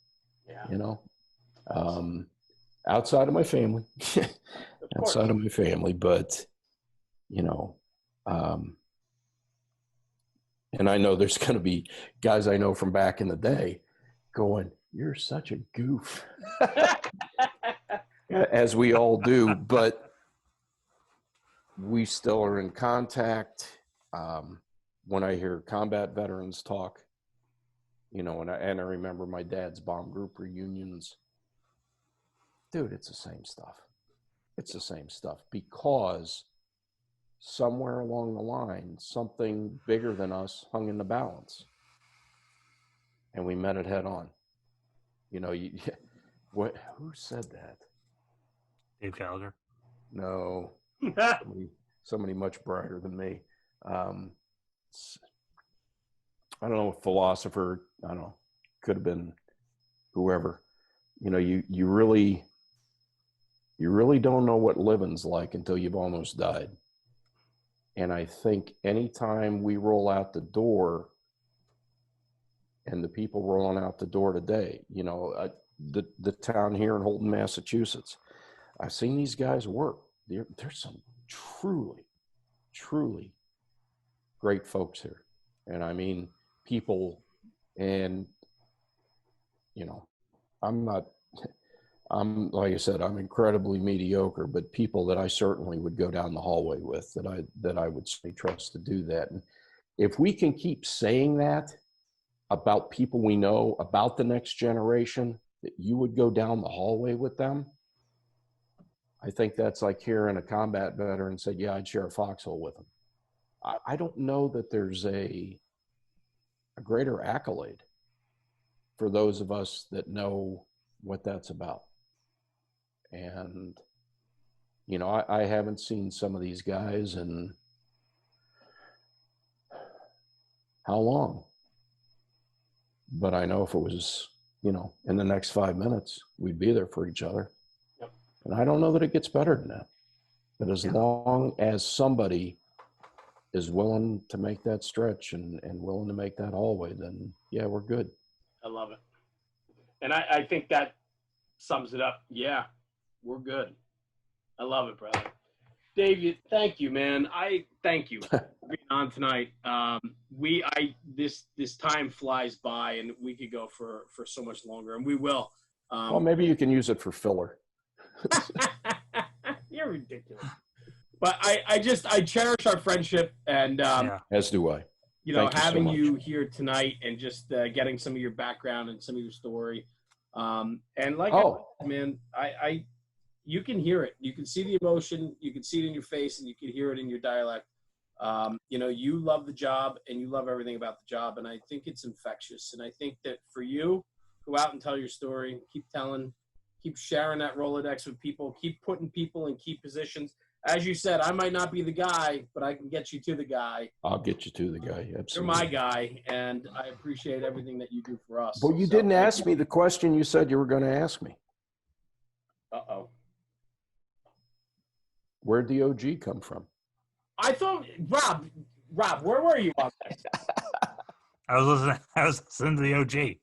Yeah. Outside of my family, outside of my family, but and I know there's going to be guys I know from back in the day going, "You're such a goof," as we all do, but we still are in contact. When I hear combat veterans talk, and I remember my dad's bomb group reunions. Dude, it's the same stuff. It's the same stuff, because somewhere along the line, something bigger than us hung in the balance, and we met it head on. Who said that? Dave Gallagher. No, somebody much brighter than me. I don't know, a philosopher. I don't know. Could have been whoever. You really don't know what living's like until you've almost died. And I think anytime we roll out the door, and the people rolling out the door today, the town here in Holton, Massachusetts, I've seen these guys work. There's some truly, truly great folks here. And I mean, people, and, I'm like I said, I'm incredibly mediocre, but people that I certainly would go down the hallway with, that I would certainly trust to do that. And if we can keep saying that about people we know, about the next generation, that you would go down the hallway with them, I think that's like hearing a combat veteran say, yeah, I'd share a foxhole with them. I don't know that there's a greater accolade for those of us that know what that's about. And, I haven't seen some of these guys in how long? But I know if it was, in the next 5 minutes, we'd be there for each other. Yep. And I don't know that it gets better than that. But as long as somebody is willing to make that stretch and willing to make that hallway, then yeah, we're good. I love it. And I think that sums it up. Yeah, we're good. I love it, brother. Dave, thank you, man. I thank you for being on tonight. This time flies by, and we could go for so much longer, and we will. Well, maybe you can use it for filler. You're ridiculous. But I cherish our friendship, and as do I. Having you I tonight, and just getting some of your background and some of your story. And like, man, you can hear it. You can see the emotion. You can see it in your face, and you can hear it in your dialect. You love the job, and you love everything about the job, and I think it's infectious. And I think that for you, go out and tell your story. Keep telling. Keep sharing that Rolodex with people. Keep putting people in key positions. As you said, I might not be the guy, but I can get you to the guy. I'll get you to the guy. Absolutely. You're my guy, and I appreciate everything that you do for us. But you didn't ask me the question you said you were going to ask me. Uh-oh. Where'd the OG come from? I thought, Rob, where were you on that? I was listening to the OG.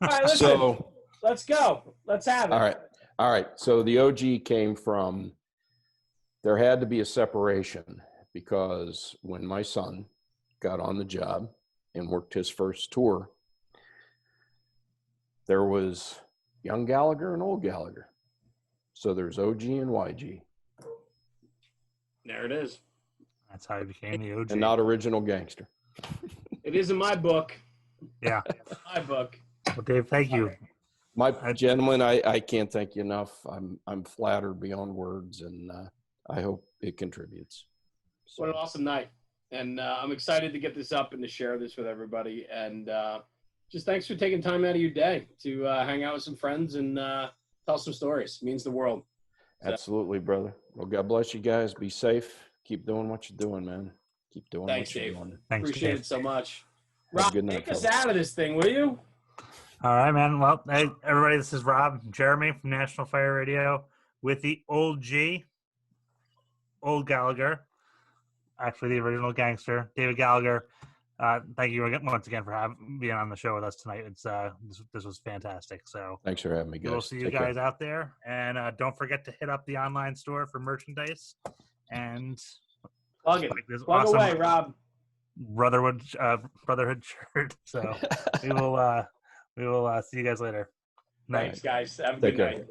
All right, listen. So Let's go. Let's have it. All right. So the OG came from, there had to be a separation because when my son got on the job and worked his first tour, there was young Gallagher and old Gallagher. So there's OG and YG. There it is. That's how he became the OG. And not original gangster. It is in my book. Yeah. My book. Well, Dave, thank you. My gentlemen, I can't thank you enough. I'm flattered beyond words, and I hope it contributes. So. What an awesome night. And I'm excited to get this up and to share this with everybody. And just thanks for taking time out of your day to hang out with some friends and tell some stories. It means the world. So. Absolutely, brother. Well, God bless you guys. Be safe. Keep doing what you're doing, man. Keep doing Thanks, what you're Dave. doing. Thanks, Appreciate Dave. it so much. Have a Rob, good night, take us fellas. out of this thing, will you? All right, man. Well, hey, everybody, this is Rob, Jeremy from National Fire Radio with the old Gallagher, actually the original gangster, David Gallagher. Thank you once again for being on the show with us tonight. It's this was fantastic. So Thanks for having me, guys. we'll see you Take guys care. out there, and don't forget to hit up the online store for merchandise and Plug it. this Plug awesome away, Rob. brotherhood shirt. So we will see you guys later. Night. Thanks, guys. Have a Take good care. night.